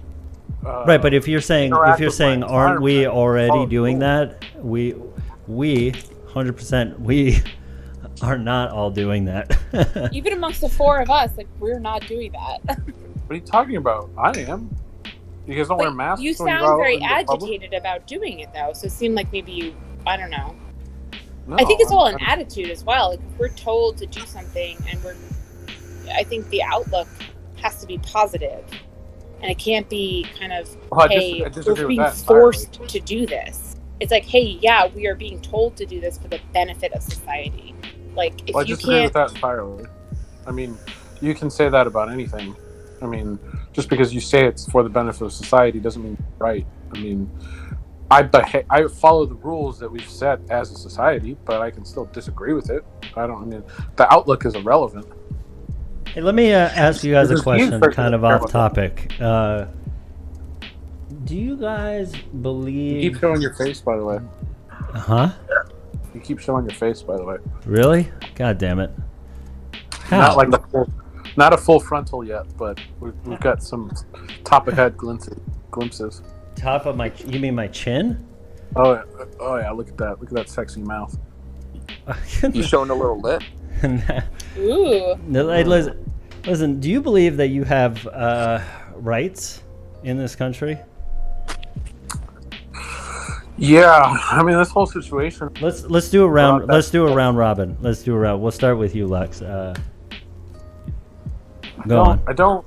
right, but if you're saying, aren't we already doing that? We 100%. We are not all doing that. Even amongst the four of us, like we're not doing that. What are you talking about? I am. You guys don't wear masks. You sound very agitated about doing it, though. So it seemed like maybe I don't know. No, I think it's all an attitude as well. Like if we're told to do something, and I think the outlook has to be positive, and it can't be kind of, hey, we're being forced to do this. It's like, hey, yeah, we are being told to do this for the benefit of society. Like, if I disagree with that entirely. I mean, you can say that about anything. I mean, just because you say it's for the benefit of society doesn't mean you're right. I mean, I follow the rules that we've set as a society, but I can still disagree with it. I mean, the outlook is irrelevant. Hey, let me ask you guys a question, kind of off topic. Do you guys believe... You keep showing your face, by the way. Huh? You keep showing your face, by the way. Really? God damn it. How? Not like not a full frontal yet, but we've got some top of head glimpses. Top of my... You mean my chin? Oh yeah, look at that. Look at that sexy mouth. You showing a little lip? Ooh. Listen, do you believe that you have rights in this country? Yeah, I mean, this whole situation. Let's do a round. Let's do a round robin. We'll start with you, Lex. Go on. I don't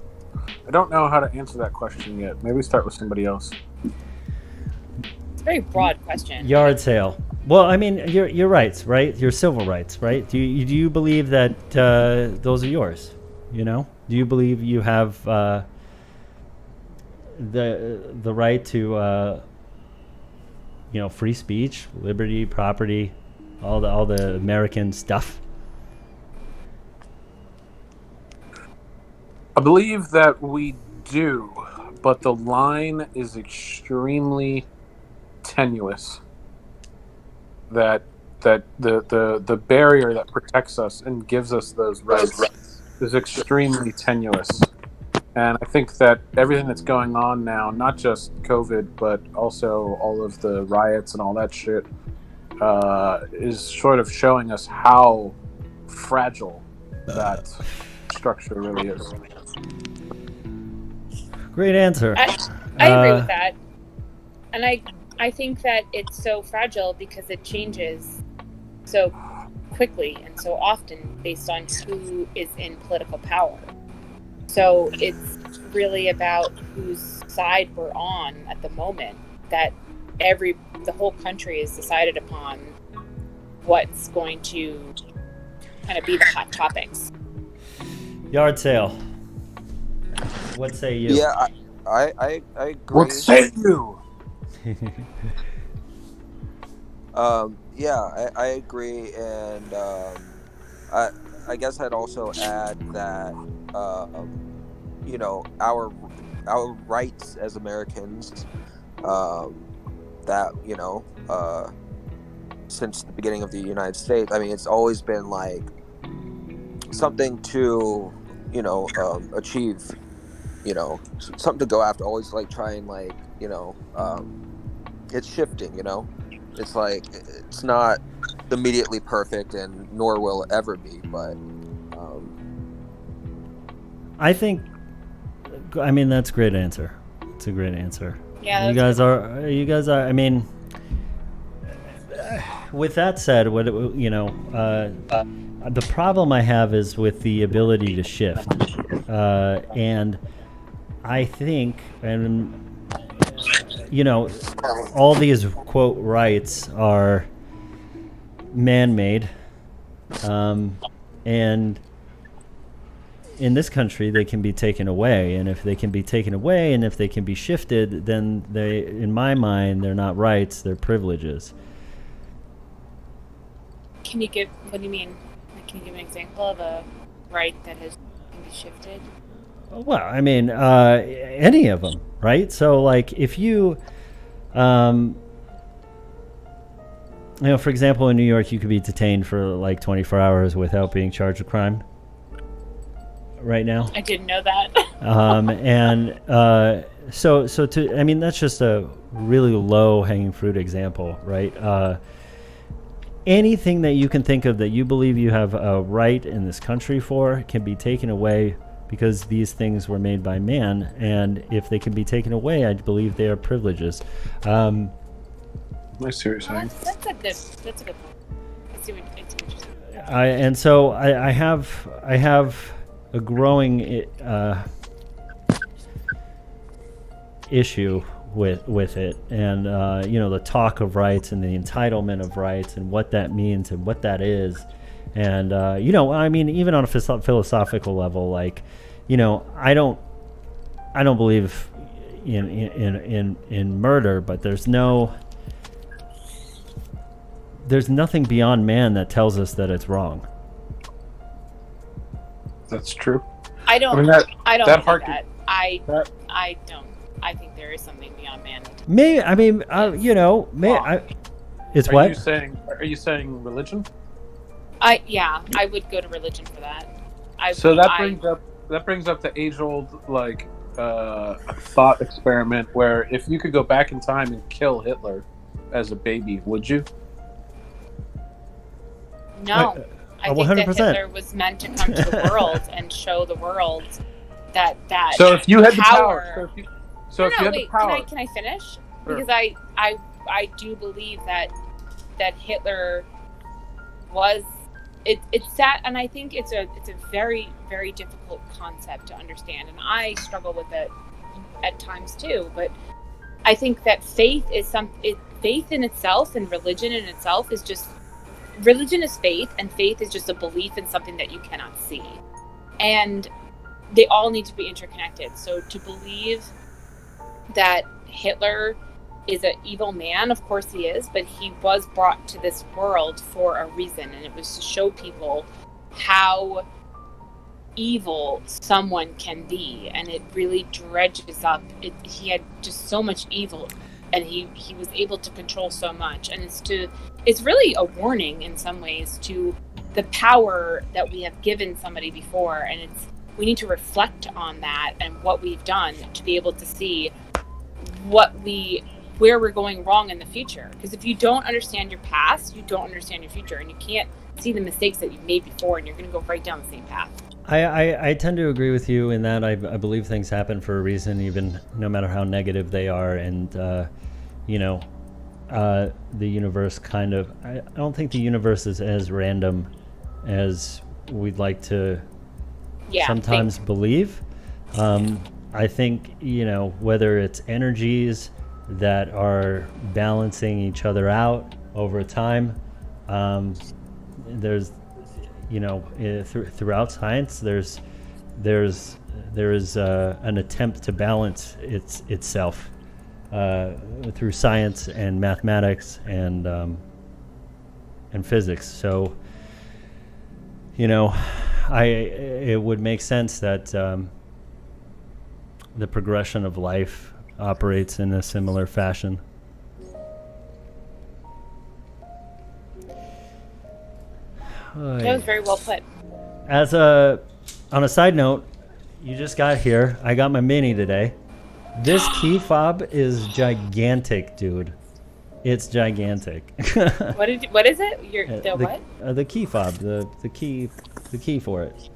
know how to answer that question yet. Maybe start with somebody else. It's a very broad question. Yard sale. Well, I mean, your rights, right? Your civil rights, right? Do you believe that those are yours? Do you believe you have the right to free speech, liberty, property, all the American stuff? I believe that we do, but the line is extremely tenuous. That the barrier that protects us and gives us those rights is extremely tenuous. And I think that everything that's going on now, not just COVID, but also all of the riots and all that shit, is sort of showing us how fragile that structure really is. Great answer. I agree with that. And I think that it's so fragile because it changes so quickly and so often based on who is in political power. So it's really about whose side we're on at the moment, that the whole country is decided upon what's going to kind of be the hot topics. Yard sale. What say you? Yeah, I agree. What say you? Yeah, I agree, and I guess I'd also add that our rights as Americans, that since the beginning of the United States, I mean, it's always been like something to achieve something to go after. Always like try and like, it's shifting, it's like, it's not immediately perfect, and nor will it ever be, but I think, I mean, that's a great answer. It's a great answer. Yeah, you guys are, I mean, with that said, the problem I have is with the ability to shift. And I think, all these quote rights are man-made. And in this country, they can be taken away. And if they can be taken away and if they can be shifted, then they, in my mind, they're not rights, they're privileges. What do you mean? Can you give an example of a right that can be shifted? Well, I mean, any of them, right? So, like, if you, for example, in New York, you could be detained for like 24 hours without being charged with crime. Right now, I didn't know that. That's just a really low hanging fruit example, right? Anything that you can think of that you believe you have a right in this country for can be taken away because these things were made by man, and if they can be taken away, I believe they are privileges. I see what you're saying. That's a good point. I see what you're saying. I have a growing issue with it, and the talk of rights and the entitlement of rights and what that means and what that is, and even on a philosophical level, like, I don't believe in murder, but there's nothing beyond man that tells us that it's wrong. That's true. I don't that think that. I don't. I think there is something beyond man. It's Are what? Are you saying religion? I would go to religion for that. That brings up the age-old thought experiment where if you could go back in time and kill Hitler as a baby, would you? No. I think 100%. that Hitler was meant to come to the world and show the world that So if you had power. the power, Can I finish? Sure. Because I do believe that Hitler was it's that, and I think it's a very, very difficult concept to understand, and I struggle with it at times too. But I think that faith in itself and religion in itself is just. Religion is faith, and faith is just a belief in something that you cannot see. And they all need to be interconnected. So to believe that Hitler is an evil man, of course he is, but he was brought to this world for a reason, and it was to show people how evil someone can be. And it really dredges up. He had just so much evil, and he was able to control so much. And it's really a warning in some ways to the power that we have given somebody before, and we need to reflect on that and what we've done to be able to see where we're going wrong in the future. Because if you don't understand your past, you don't understand your future, and you can't see the mistakes that you've made before, and you're going to go right down the same path. I tend to agree with you in that I believe things happen for a reason, even no matter how negative they are, and the universe kind of, I don't think the universe is as random as we'd like to sometimes believe. I think, whether it's energies that are balancing each other out over time, there's, throughout science, there is an attempt to balance itself. Through science and mathematics and physics. So, it would make sense that the progression of life operates in a similar fashion. That was very well put. On a side note, you just got here. I got my Mini today. This key fob is gigantic, dude. It's gigantic. What is it? What? The key fob, the key for it.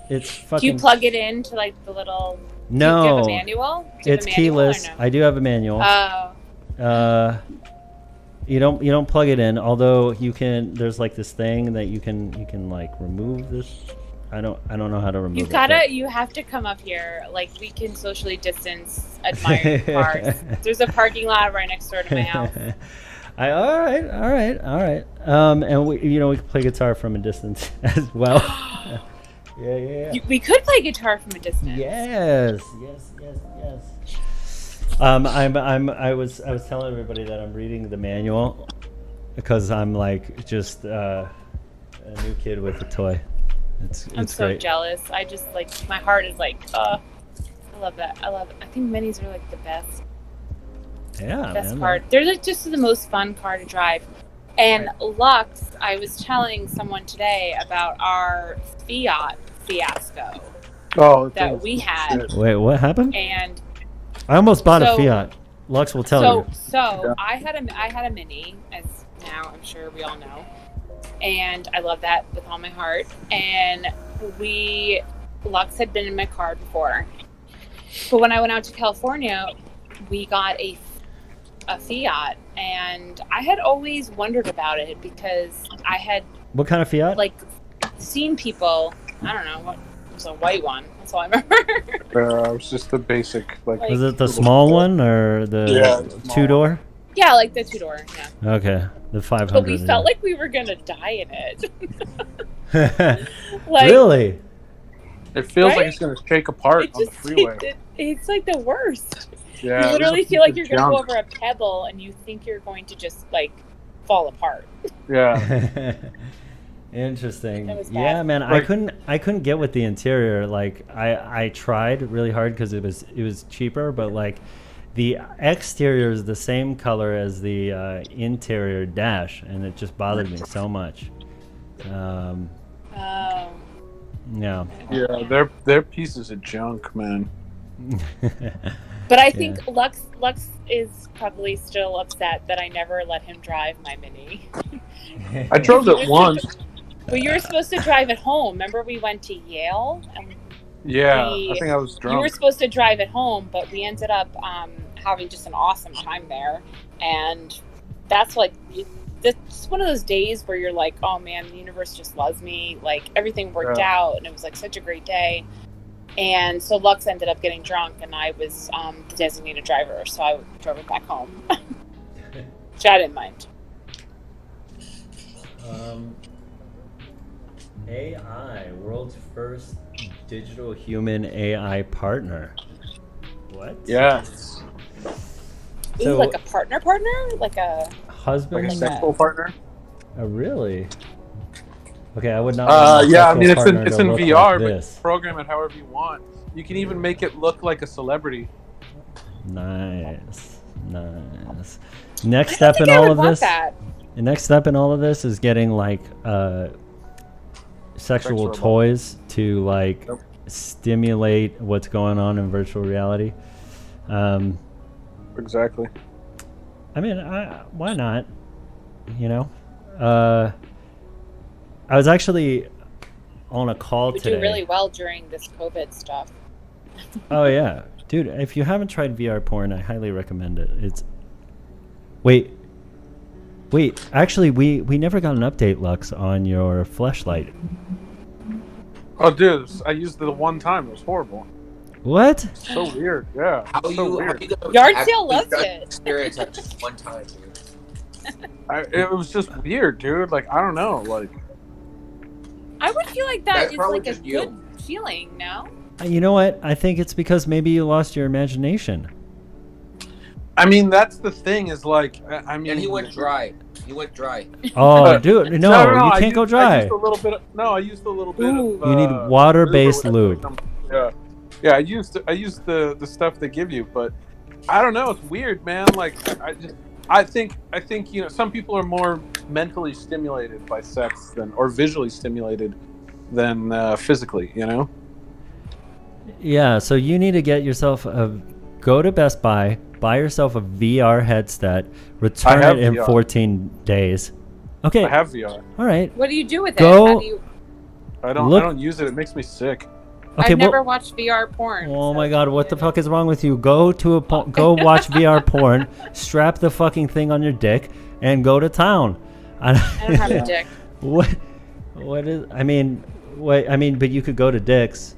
It's fucking. Do you plug it into like the little? No. Do you have a manual? It's keyless. No? I do have a manual. Oh. You don't plug it in. Although you can. There's like this thing that you can like remove this. I don't know how to remove it. You have to come up here. Like, we can socially distance, admire cars. There's a parking lot right next door to my house. All right. And we can play guitar from a distance as well. Yeah. We could play guitar from a distance. Yes. I was telling everybody that I'm reading the manual because I'm like just a new kid with a toy. I'm so great. jealous. I just like, my heart is like, I love that. I love it. I think minis are like the best. Yeah, best car. They're like just the most fun car to drive. And Lux, I was telling someone today about our Fiat fiasco that we had. Wait, what happened? And I almost bought a Fiat. Lux will tell you. So I had a Mini, as now I'm sure we all know. And I love that with all my heart. And Lux had been in my car before. But when I went out to California, we got a Fiat. And I had always wondered about it because I had... What kind of Fiat? Like, seen people... I don't know. It was a white one. That's all I remember. It was just the basic... Was it the small one or the two-door? Yeah, like the two-door, yeah. Okay, the 500. But we felt like we were going to die in it. Really? It feels like it's going to shake apart on the freeway. It's like the worst. Yeah, you literally feel like you're going to go over a pebble and you think you're going to just, like, fall apart. Yeah. Interesting. That was bad. Yeah, man, I couldn't get with the interior. Like, I tried really hard because it was cheaper, but, like, the exterior is the same color as the interior dash, and it just bothered me so much. Yeah. Yeah, they're pieces of junk, man. But I think Lux is probably still upset that I never let him drive my Mini. I drove it once. But you were supposed to drive it home. Remember we went to Yale? And I think I was drunk. You were supposed to drive it home, but we ended up having just an awesome time there. And that's like, it's one of those days where you're like, oh man, the universe just loves me. Like, everything worked out, and it was like such a great day. And so Lux ended up getting drunk, and I was the designated driver, so I drove it back home. Which I didn't mind. AI, world's first digital human AI partner. What? Yes. So, like a partner? Like a husband? Like a sexual partner? Oh, really? Okay, I would not. Yeah, I mean, it's in VR, like but you can program it however you want. You can even make it look like a celebrity. Nice. Next step in all of this. The next step in all of this is getting like sexual toys to like stimulate what's going on in virtual reality. Exactly. I mean, why not? You know, I was actually on a call today. We do really well during this COVID stuff. Oh yeah, dude! If you haven't tried VR porn, I highly recommend it. It's wait. Actually, we never got an update, Lux, on your fleshlight. Oh, dude! I used it the one time. It was horrible. What? So weird. Yeah. Yard sale loves it. Experience at just one time, dude. It was just weird, dude. Like, I don't know. Like, I would feel like that is like a good feeling, no? You know what? I think it's because maybe you lost your imagination. I mean, that's the thing. Is like, I mean, and he went dry. Oh, dude, no, you can't go dry. I used a little bit. I used a little bit of. You need water-based lube. Yeah. I used the stuff they give you, but I don't know. It's weird, man. Like, I think some people are more mentally stimulated by sex or visually stimulated than physically. You know. Yeah, so you need to get yourself go to Best Buy, buy yourself a VR headset, return have it in VR. 14 days. Okay. I have VR. All right. What do you do with Go- it? How do you? I Look- don't use it. It makes me sick. Okay. I've never watched VR porn. Oh so- my God! What the fuck is wrong with you? Go watch VR porn, strap the fucking thing on your dick, and go to town. I don't have a dick. What? What is? I mean, what? I mean, but you could go to Dick's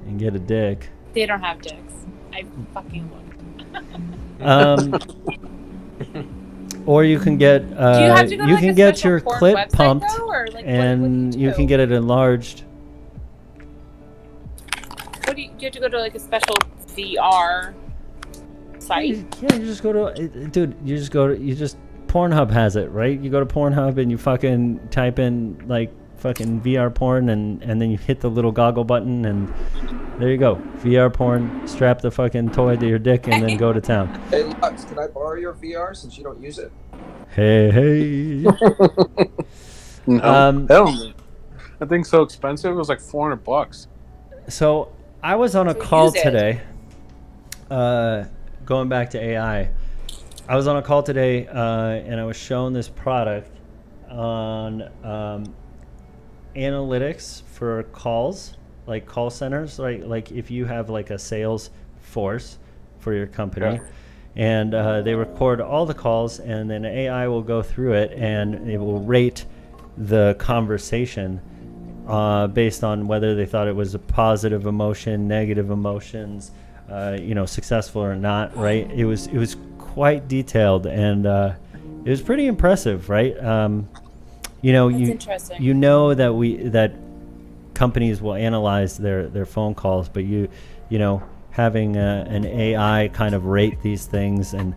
and get a dick. They don't have dicks. I fucking looked. Or you can get Do you have to go to, you like, can a get special your porn clit website, pumped, though, or, like, and what do you can get it enlarged. What do you have to go to like a special VR site? Yeah, you just go to, dude. You just Pornhub has it, right? You go to Pornhub and you fucking type in like fucking VR porn, and then you hit the little goggle button, and there you go, VR porn. Strap the fucking toy to your dick, and then go to town. Hey, Lux, can I borrow your VR since you don't use it? Hey. No, hell no. That thing's so expensive. It was like $400. So I was on a So call use it. today. Going back to AI, I was on a call today, and I was shown this product on analytics for calls, like call centers, right? Like if you have like a sales force for your company, Yeah. and they record all the calls, and then AI will go through it and it will rate the conversation based on whether they thought it was a positive emotion, negative emotions, successful or not, right? It was quite detailed, and it was pretty impressive, right? That's interesting. You know that companies will analyze their phone calls, but having an AI kind of rate these things, and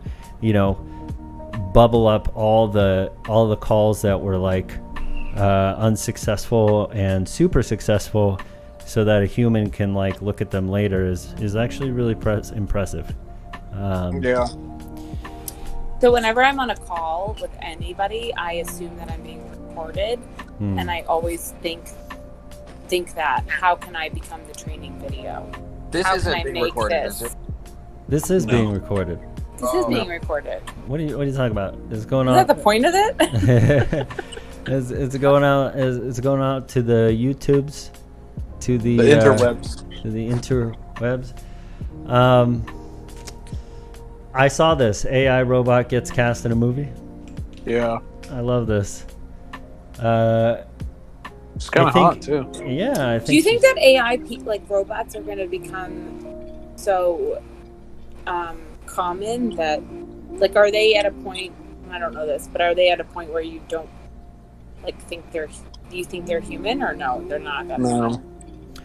bubble up all the calls that were like unsuccessful and super successful, so that a human can like look at them later is actually really impressive. Yeah. So whenever I'm on a call with anybody, I assume that I'm being recorded, and I always think that how can I become the training video? This How isn't can I being make recorded, this? is it? This is No. being recorded. This is being recorded. What are you talking about? Is going Is on? that the point of it? It's going out. It's going out to the YouTubes, to the interwebs. to the interwebs. I saw this AI robot gets cast in a movie. Yeah. I love this. It's kind I of think- hot too. Yeah, I think. Do you think that AI like robots are going to become so common that like are they at a point? I don't know this, but are they at a point where you don't like think they're? Do you think they're human or no? They're not. That's No.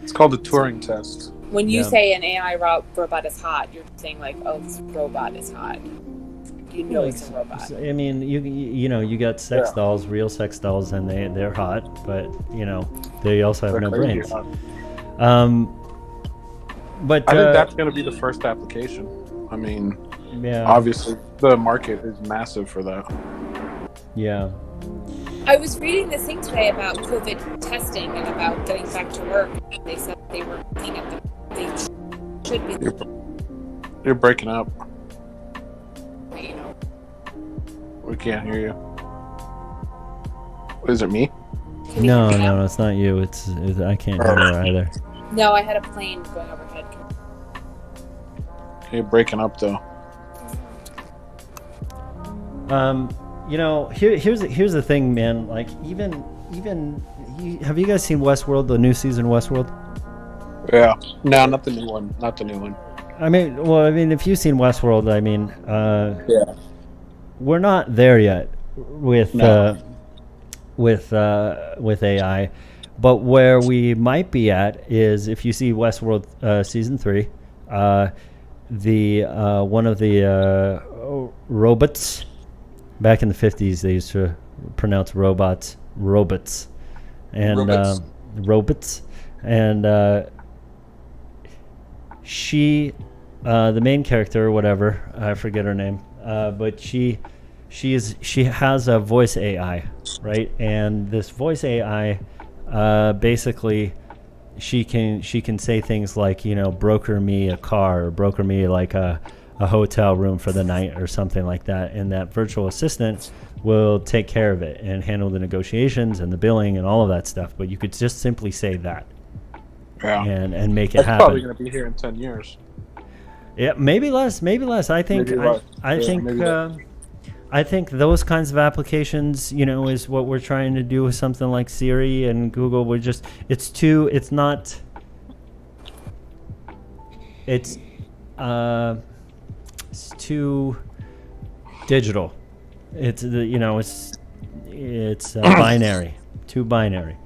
It's called the Turing test. When you Yeah. say an AI robot is hot, you're saying like, oh, this robot is hot. You know it's a robot. I mean, you got sex Yeah. dolls, real sex dolls, and they're hot, but they also have They're no crazy brains. hot. But I think that's going to be the first application. I mean, yeah, obviously, the market is massive for that. yeah. I was reading this thing today about COVID testing and about getting back to work. They said they were looking at they should be, You're breaking up. you know. We can't hear you. Is it me? Can you No, hear me now? no, it's not you. It's I can't hear her either. No, I had a plane going overhead. You're breaking up though. Here's the thing, man. Like have you guys seen Westworld, the new season of Westworld? Yeah. No, not the new one. Not the new one. I mean, if you've seen Westworld, I mean, Yeah. we're not there yet with No. with AI, but where we might be at is if you see Westworld season 3, the one of the robots back in the 50s, they used to pronounce robots, and Robots. robots, and she, the main character or whatever, I forget her name, but she has a voice AI, right? And this voice AI basically she can say things like, broker me a car, or broker me like a hotel room for the night or something like that, and that virtual assistant will take care of it and handle the negotiations and the billing and all of that stuff. But you could just simply say that, and make it That's happen. probably going to be here in 10 years. Yeah, maybe less. I think. I think those kinds of applications, is what we're trying to do with something like Siri and Google. It's too digital. It's binary, too binary.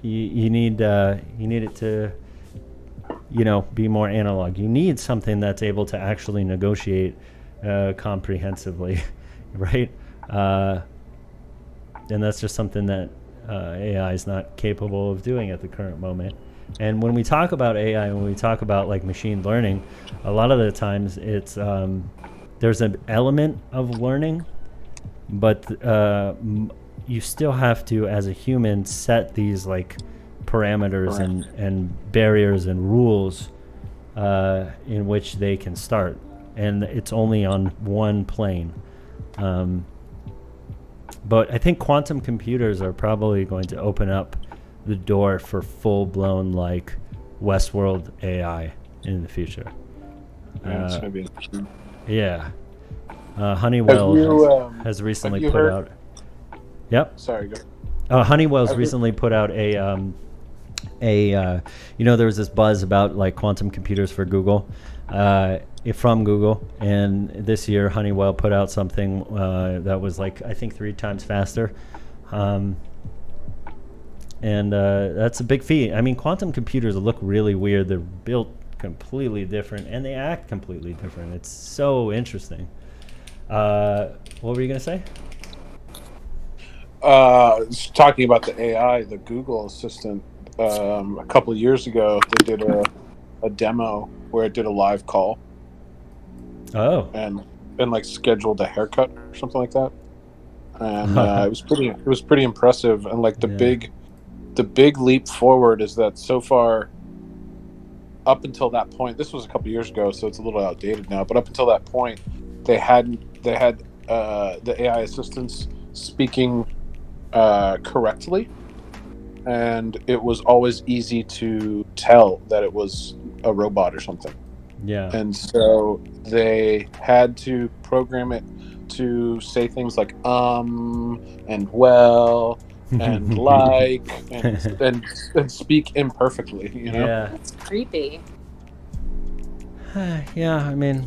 You need it to, be more analog. You need something that's able to actually negotiate comprehensively, right? And that's just something that AI is not capable of doing at the current moment. And when we talk about AI, when we talk about like machine learning, a lot of the times it's there's an element of learning, but you still have to, as a human, set these like parameters and barriers and rules in which they can start. And it's only on one plane. But I think quantum computers are probably going to open up the door for full-blown like Westworld AI in the future. That's going to be interesting. Yeah. Honeywell has recently put out... Yep. Sorry, go. Honeywell's recently put out there was this buzz about like quantum computers for Google, from Google, and this year Honeywell put out something that was like, I think 3 times faster, and that's a big feat. I mean, quantum computers look really weird. They're built completely different, and they act completely different. It's so interesting. What were you gonna say? Talking about the AI, the Google Assistant. A couple of years ago, they did a demo where it did a live call. Oh. And like scheduled a haircut or something like that. And it was pretty impressive. And like the big leap forward is that so far, up until that point, this was a couple of years ago, so it's a little outdated now. But up until that point, they had the AI assistants speaking correctly. And it was always easy to tell that it was a robot or something. Yeah. And so they had to program it to say things like and well and like and speak imperfectly, Yeah. That's creepy. Yeah, I mean,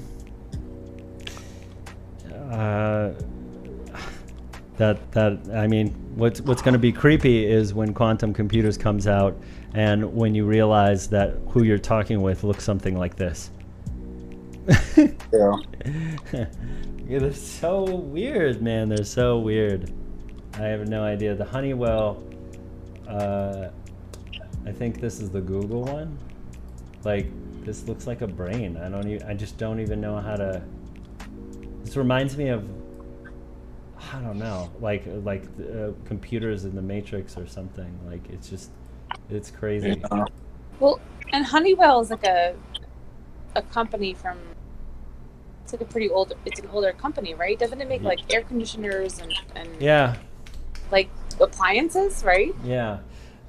what's going to be creepy is when quantum computers comes out, and when you realize that who you're talking with looks something like this. Yeah. Yeah, they're so weird, man. They're so weird. I have no idea. The Honeywell, I think this is the Google one. Like, this looks like a brain. I just don't even know how to. This reminds me of, I don't know, like computers in the Matrix or something. Like, it's crazy. Yeah. Well, and Honeywell is like a company from. It's like it's an older company, right? Doesn't it make like air conditioners and Yeah. like appliances, right? Yeah.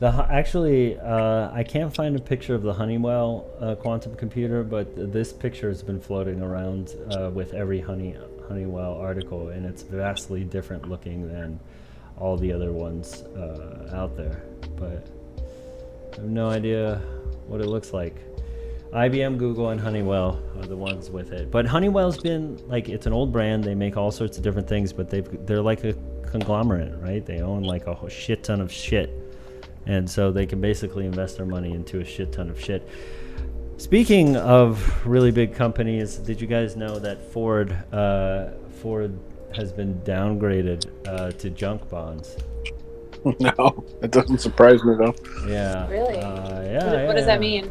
Actually, I can't find a picture of the Honeywell quantum computer, but this picture has been floating around with every Honeywell article, and it's vastly different looking than all the other ones out there. But I have no idea what it looks like. IBM, Google, and Honeywell are the ones with it. But Honeywell's been, like, it's an old brand. They make all sorts of different things, but they're like a conglomerate, right? They own like a shit ton of shit. And so they can basically invest their money into a shit ton of shit. Speaking of really big companies, did you guys know that Ford has been downgraded to junk bonds? No, it doesn't surprise me though. Yeah. Really? Yeah. What does that mean?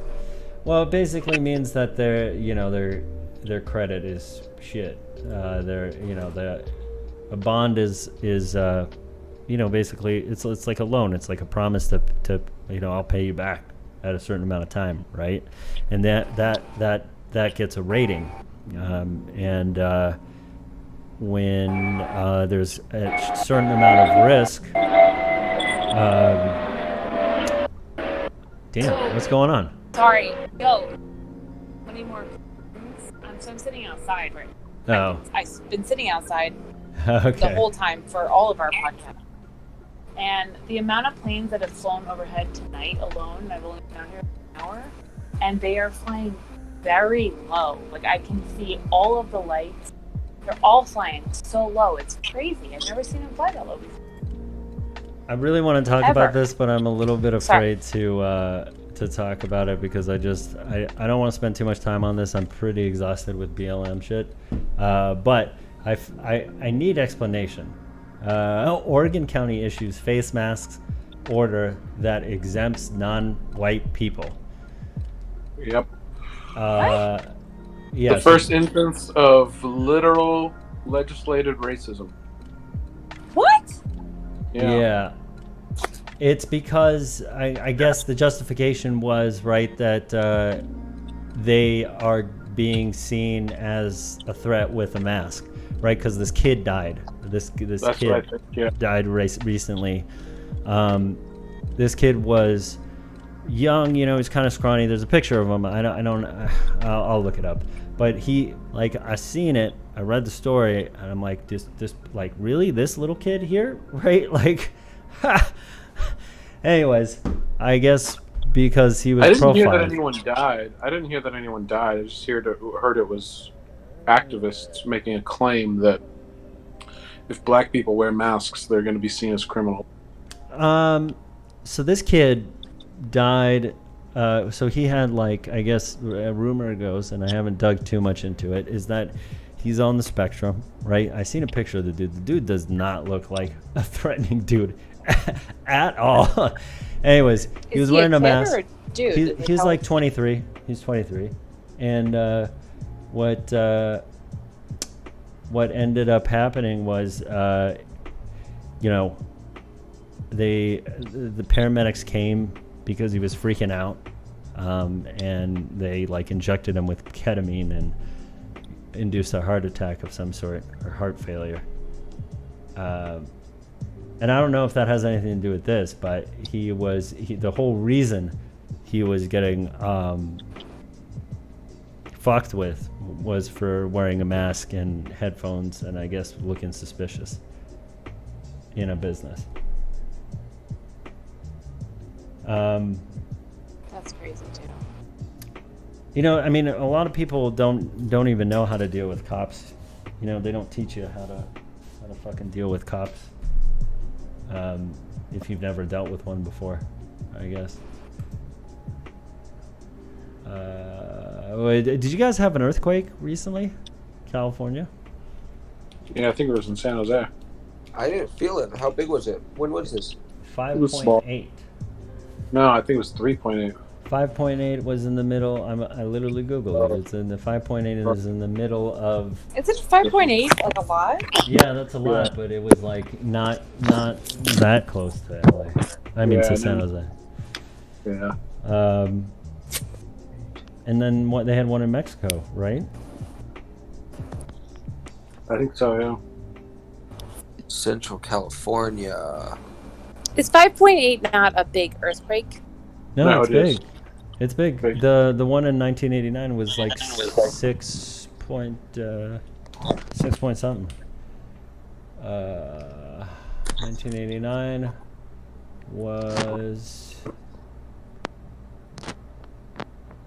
Well, it basically means that their credit is shit. A bond is basically it's like a loan. It's like a promise to I'll pay you back at a certain amount of time, right? And that gets a rating, and when there's a certain amount of risk. Damn, what's going on? Sorry, yo. Any more? So I'm sitting outside right now. Oh. I've been sitting outside Okay. the whole time for all of our podcasts. And the amount of planes that have flown overhead tonight alone, I've only been out here an hour, and they are flying very low. Like, I can see all of the lights. They're all flying so low. It's crazy. I've never seen them fly that low before. I really want to talk about this, but I'm a little bit afraid to talk about it because I don't want to spend too much time on this. I'm pretty exhausted with BLM shit, but I need explanation. Oregon County issues face masks order that exempts non-white people. Yep. Yeah. The first instance of literal legislated racism. What? Yeah. It's because I guess the justification was right that they are being seen as a threat with a mask, right? Because this kid died. This That's kid what I think, yeah. died recently. This kid was young, he's kind of scrawny. There's a picture of him. I'll look it up. But I seen it. I read the story, and I'm like, this, like, really, this little kid here, right? Like, ha. Anyways, I guess because he was profiled. I didn't hear that anyone died. I just heard it was activists making a claim that if black people wear masks, they're going to be seen as criminal. So this kid died. So he had, like, I guess a rumor goes, and I haven't dug too much into it, is that he's on the spectrum, right? I seen a picture of the dude. The dude does not look like a threatening dude at all. Anyways, he was wearing a mask. He's like 23. He's 23, and what ended up happening was, the paramedics came because he was freaking out, and they injected him with ketamine and induced a heart attack of some sort, or heart failure. And I don't know if that has anything to do with this, but the whole reason he was getting fucked with was for wearing a mask and headphones, and I guess looking suspicious in a business. That's crazy too. I mean, a lot of people don't even know how to deal with cops. They don't teach you how to fucking deal with cops. If you've never dealt with one before, I guess. Did you guys have an earthquake recently, California? Yeah, I think it was in San Jose. I didn't feel it. How big was it? When was this? 5.8. No, I think it was 3.8. 5.8 was in the middle. I literally Googled it. It's in the 5.8 is in the middle of. Is it 5.8? Like a lot? Yeah, that's a lot, but it was not that close to LA. I mean, to San Jose. Yeah. And then they had one in Mexico, right? I think so, yeah. Central California. Is 5.8 not a big earthquake? No, it's it big. is. It's big. Big. The one in 1989 was like 6 point something. 1989 was,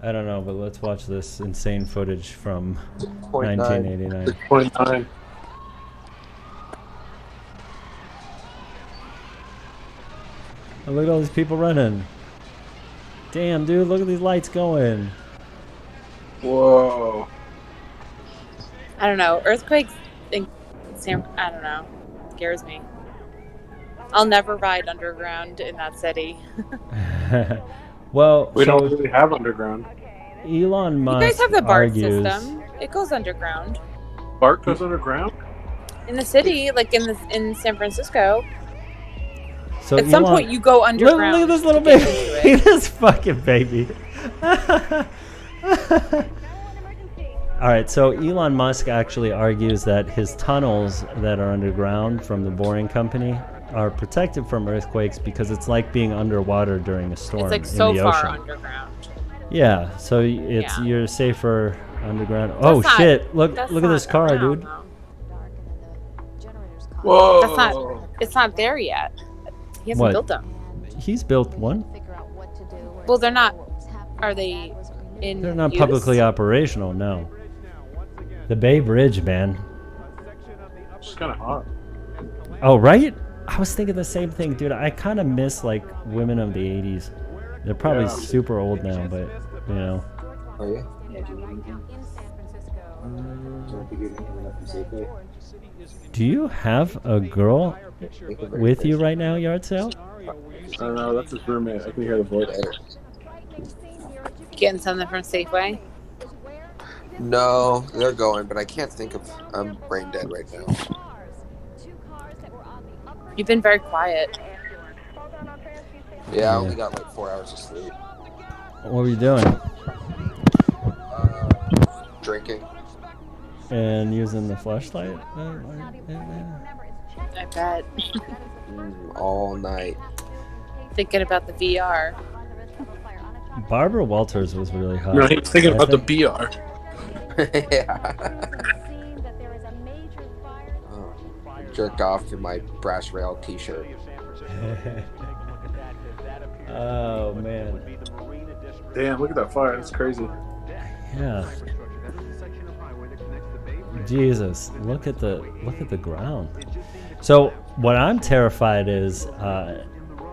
I don't know, but let's watch this insane footage from 1989. 6.9. Oh, look at all these people running. Damn, dude, look at these lights going. Whoa. I don't know. Earthquakes in I don't know. Scares me. I'll never ride underground in that city. Well, we don't really have underground. Elon Musk You guys have the BART argues, system. It goes underground. BART goes underground? In the city, like in San Francisco. So At some point, you go underground. Look at this little to get baby. into it. This fucking baby. All right, so Elon Musk actually argues that his tunnels that are underground from the Boring Company are protected from earthquakes because it's like being underwater during a storm It's like in so the far ocean. underground. Yeah, so it's Yeah. you're safer underground. That's Oh not- shit! Look that's at this not car, around, dude. though. Whoa. That's not. It's not there yet. He hasn't What? built them. He's built one. Well, they're not. Are they in? They're not use? publicly operational, no. The Bay Bridge, man. It's kind of hot. Oh, right? I was thinking the same thing, dude. I kind of miss, like, women of the 80s. They're probably Yeah. super old now, but, you know. Oh yeah. Do you have a girl with you right now, yard sale? I don't know. That's his roommate. I can hear the voice. Getting something from Safeway. No, they're going, but I can't think of. I'm brain dead right now. You've been very quiet. Yeah, I only got like 4 hours of sleep. What were you doing? Drinking. And using the flashlight? I bet. All night. Thinking about the VR. Barbara Walters was really hot. No, he was thinking I about the think- BR. Yeah. Oh, jerked off in my brass rail t-shirt. Oh, man. Damn, look at that fire. That's crazy. Yeah. Jesus, look at the ground. So what I'm terrified is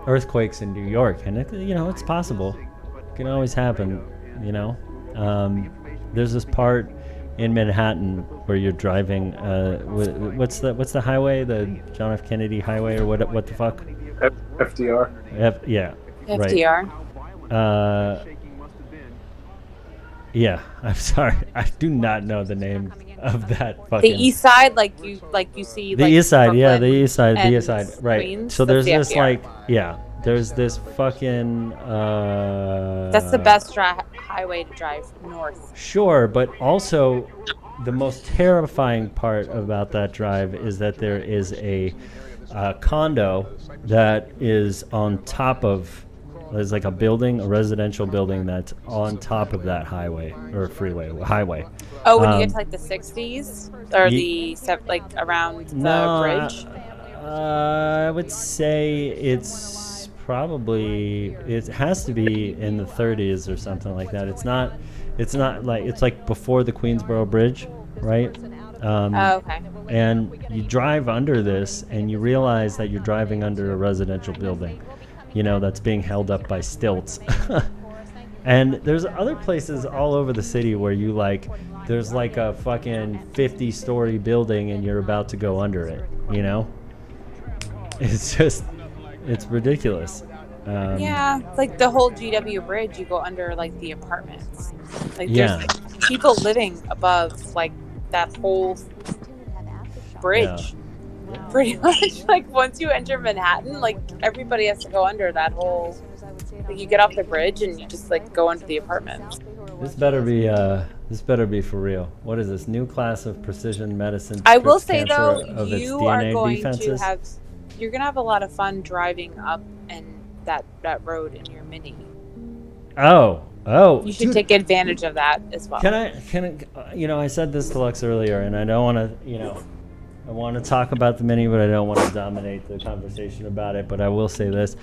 earthquakes in New York, and it's possible. It can always happen. There's this part in Manhattan where you're driving. What's the highway? The John F. Kennedy Highway, or what the fuck? FDR. Yeah. FDR. Right. Yeah, I'm sorry. I do not know the name of that fucking. The East Side, like you see. The like, East Side, yeah, Brooklyn the East Side, and right. Queens, So there's that's this the FDR. there's this fucking. That's the best highway to drive north. Sure, but also the most terrifying part about that drive is that there is a condo that is on top of. There's like a residential building that's on top of that highway or highway. Oh, when you get to like the 60s or around the bridge. I would say it has to be in the 30s or something like that. It's not like it's like before the Queensboro Bridge, right? Okay. And you drive under this and you realize that you're driving under a residential building, that's being held up by stilts. And there's other places all over the city where there's like a fucking 50-story building and you're about to go under it, It's ridiculous. Yeah, like the whole GW Bridge, you go under like the apartments. Like Yeah. there's people living above like that whole bridge. Pretty much, like once you enter Manhattan, like everybody has to go under that whole. Like you get off the bridge and you just like go into the apartments. This better be for real. What is this new class of precision medicine? I will strips say cancer though, of its you DNA are going defenses? to have. You're gonna have a lot of fun driving up and that road in your Mini. Oh, You should dude, take advantage of that as well. Can I? I said this to Lux earlier, and I don't want to. I want to talk about the Mini, but I don't want to dominate the conversation about it. But I will say this: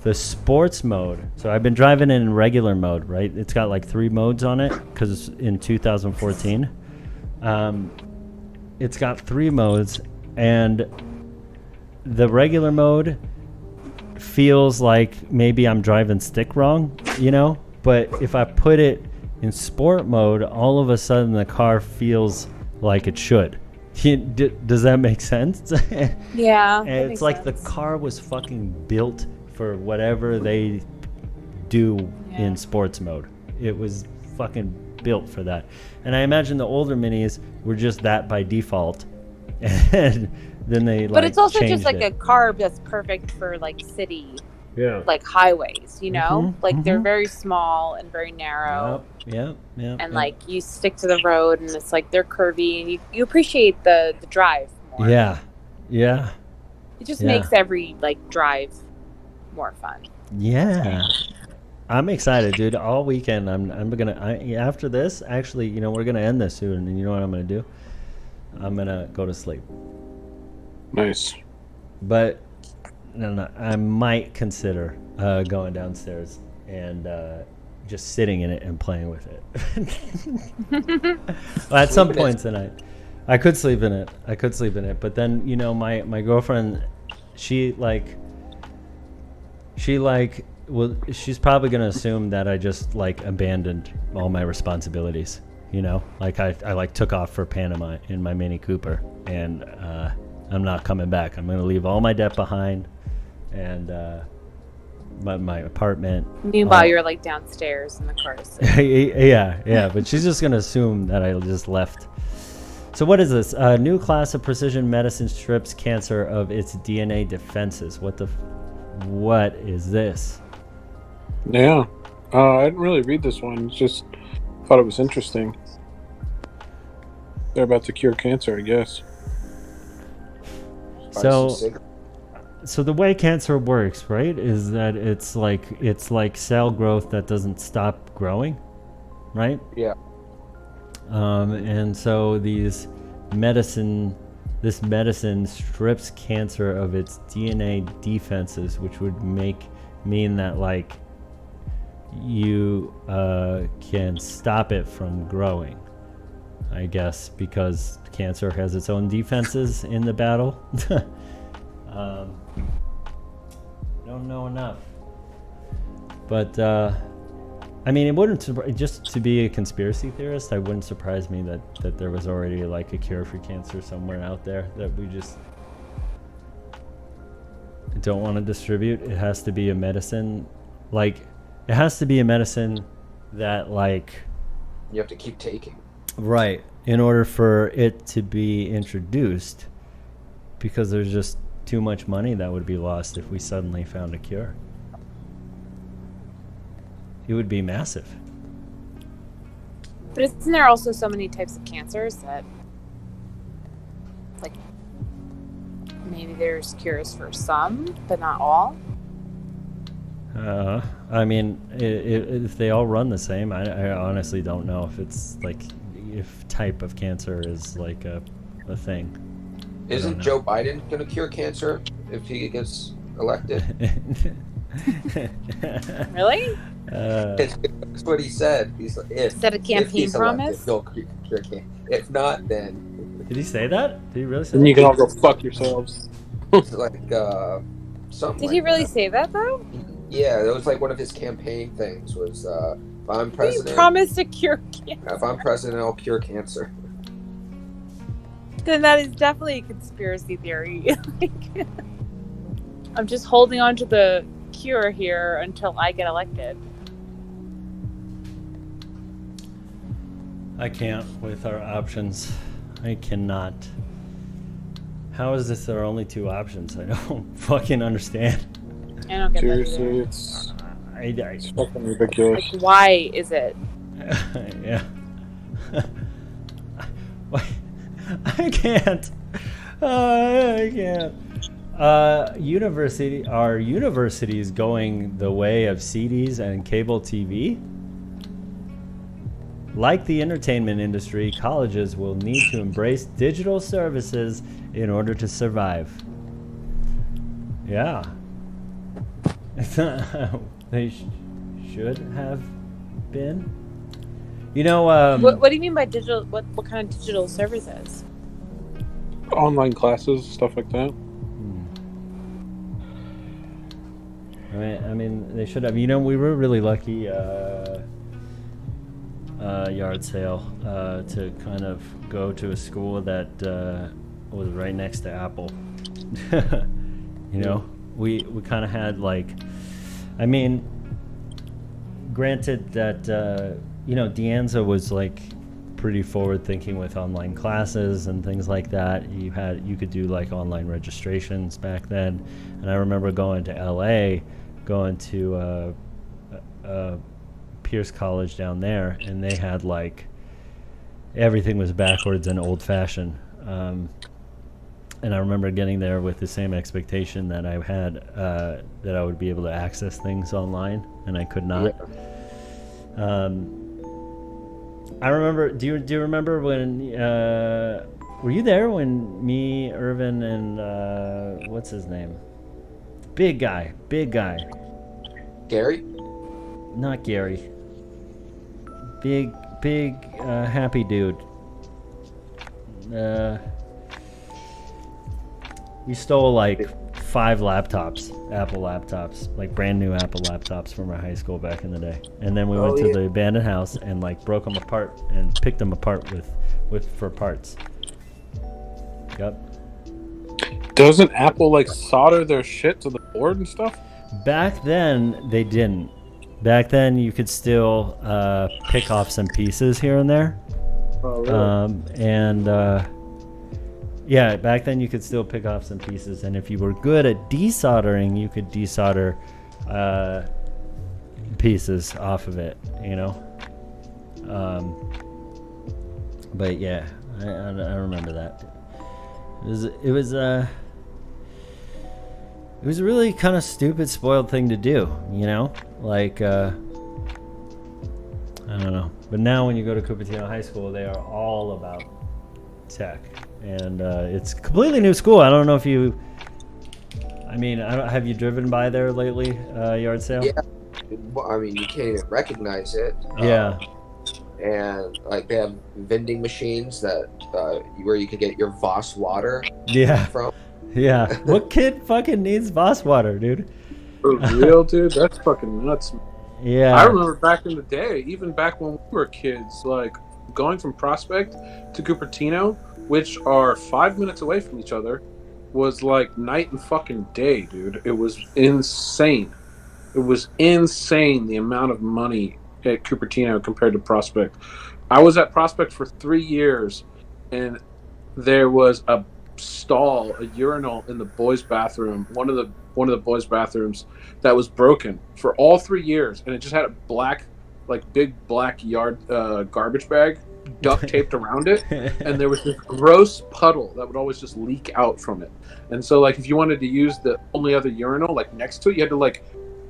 the sports mode. So I've been driving in regular mode, right? It's got like 3 modes on it because in 2014, it's got 3 modes, and the regular mode feels like maybe I'm driving stick wrong, But if I put it in sport mode, all of a sudden the car feels like it should. Does that make sense? Yeah. And it's like the car was fucking built for whatever they do in sports mode. It was fucking built for that. And I imagine the older Minis were just that by default. And then they But it's also just changed like it. a carb that's perfect for like city, Yeah. like highways, you know? Mhm, Like they're mhm. very small and very narrow. Yep. And like you stick to the road and it's like they're curvy and you appreciate the drive more. Yeah. It just Yeah. makes every like drive more fun. Yeah. I'm excited, dude. All weekend, after this, actually, we're gonna end this soon, and you know what I'm gonna do? I'm gonna go to sleep. Nice. But no, I might consider going downstairs and just sitting in it and playing with it. Well, at some point tonight, I could sleep in it. But then, my girlfriend, she's probably gonna assume that I just like abandoned all my responsibilities. Like I took off for Panama in my Mini Cooper, and I'm not coming back. I'm gonna leave all my debt behind, and my apartment. Meanwhile, you're like downstairs in the car. Yeah. But she's just gonna assume that I just left. So what is this? A new class of precision medicine strips cancer of its DNA defenses. What is this? Yeah. I didn't really read this one. Just thought it was interesting. They're about to cure cancer, I guess. So the way cancer works, right, is that it's like cell growth that doesn't stop growing, right? Yeah. And so this medicine strips cancer of its DNA defenses, which would mean that like you can stop it from growing, I guess, because cancer has its own defenses in the battle. Don't know enough, but I mean, it wouldn't just to be a conspiracy theorist. It wouldn't surprise me that there was already like a cure for cancer somewhere out there that we just don't want to distribute. It has to be a medicine, that like You have to keep taking. right in order for it to be introduced, because there's just too much money that would be lost if we suddenly found a cure. It would be massive. But isn't there also so many types of cancers that, like, maybe there's cures for some, but not all? I mean, if they all run the same, I honestly don't know if it's like, if type of cancer is like a thing. Isn't Joe Biden going to cure cancer if he gets elected? Really? That's what he said. He's like, Is that a campaign promise? He'll cure cancer. If not, then Did he say that? Did he really say And that? you can all go fuck yourselves. it's like something. Did like he really that. say that though? Yeah, that was like one of his campaign things. Was if I'm He president, promised to cure cancer. if I'm president, I'll cure cancer. Then that is definitely a conspiracy theory. Like, I'm just holding on to the cure here until I get elected. I can't with our options. I cannot. How is this there are only two options? I don't fucking understand. I don't get Seriously, that it's fucking ridiculous. either. Like, why is it? Yeah. I can't. I can't. Are universities going the way of CDs and cable TV? Like the entertainment industry, colleges will need to embrace digital services in order to survive. Yeah. They should have been. You know, What do you mean by digital? What kind of digital services? Online classes, stuff like that. I mean, they should have. You know, we were really lucky. Yard sale to kind of go to a school that was right next to Apple. You know, we kind of had like, I mean, granted that you know, De Anza was like pretty forward thinking with online classes and things like that. You could do like online registrations back then, and I remember going to LA, going to Pierce College down there, and they had like everything was backwards and old fashioned. And I remember getting there with the same expectation that I had, that I would be able to access things online, and I could not. Yeah. I remember. Do you remember when? Were you there when me, Irvin, and what's his name? Big guy. Gary? Not Gary. Big, happy dude. We stole like 5 laptops, Apple laptops, like brand new Apple laptops from our high school back in the day. And then we went to the abandoned house and like broke them apart and picked them apart for parts. Yep. Doesn't Apple like solder their shit to the board and stuff? Back then they didn't. Back then you could still pick off some pieces here and there. Oh, really? Yeah, back then you could still pick off some pieces, and if you were good at desoldering, you could desolder pieces off of it, you know. But yeah, I remember that. It was a really kind of stupid, spoiled thing to do, you know. Like I don't know. But now when you go to Cupertino High School, they are all about tech. And it's a completely new school. I don't know if you... I mean, have you driven by there lately, yard sale? Yeah. Well, I mean, you can't even recognize it. Yeah. And like they have vending machines that where you can get your Voss water from. Yeah. What kid fucking needs Voss water, dude? For real, dude? That's fucking nuts. Yeah. I remember back in the day, even back when we were kids, like going from Prospect to Cupertino, which are 5 minutes away from each other, was like night and fucking day, dude. It was insane. It was insane the amount of money at Cupertino compared to Prospect. I was at Prospect for 3 years, and there was a stall, a urinal in the boys' bathroom, one of the boys' bathrooms that was broken for all 3 years, and it just had a black, like big black yard garbage bag duct taped around it, and there was this gross puddle that would always just leak out from it. And so like if you wanted to use the only other urinal like next to it, you had to like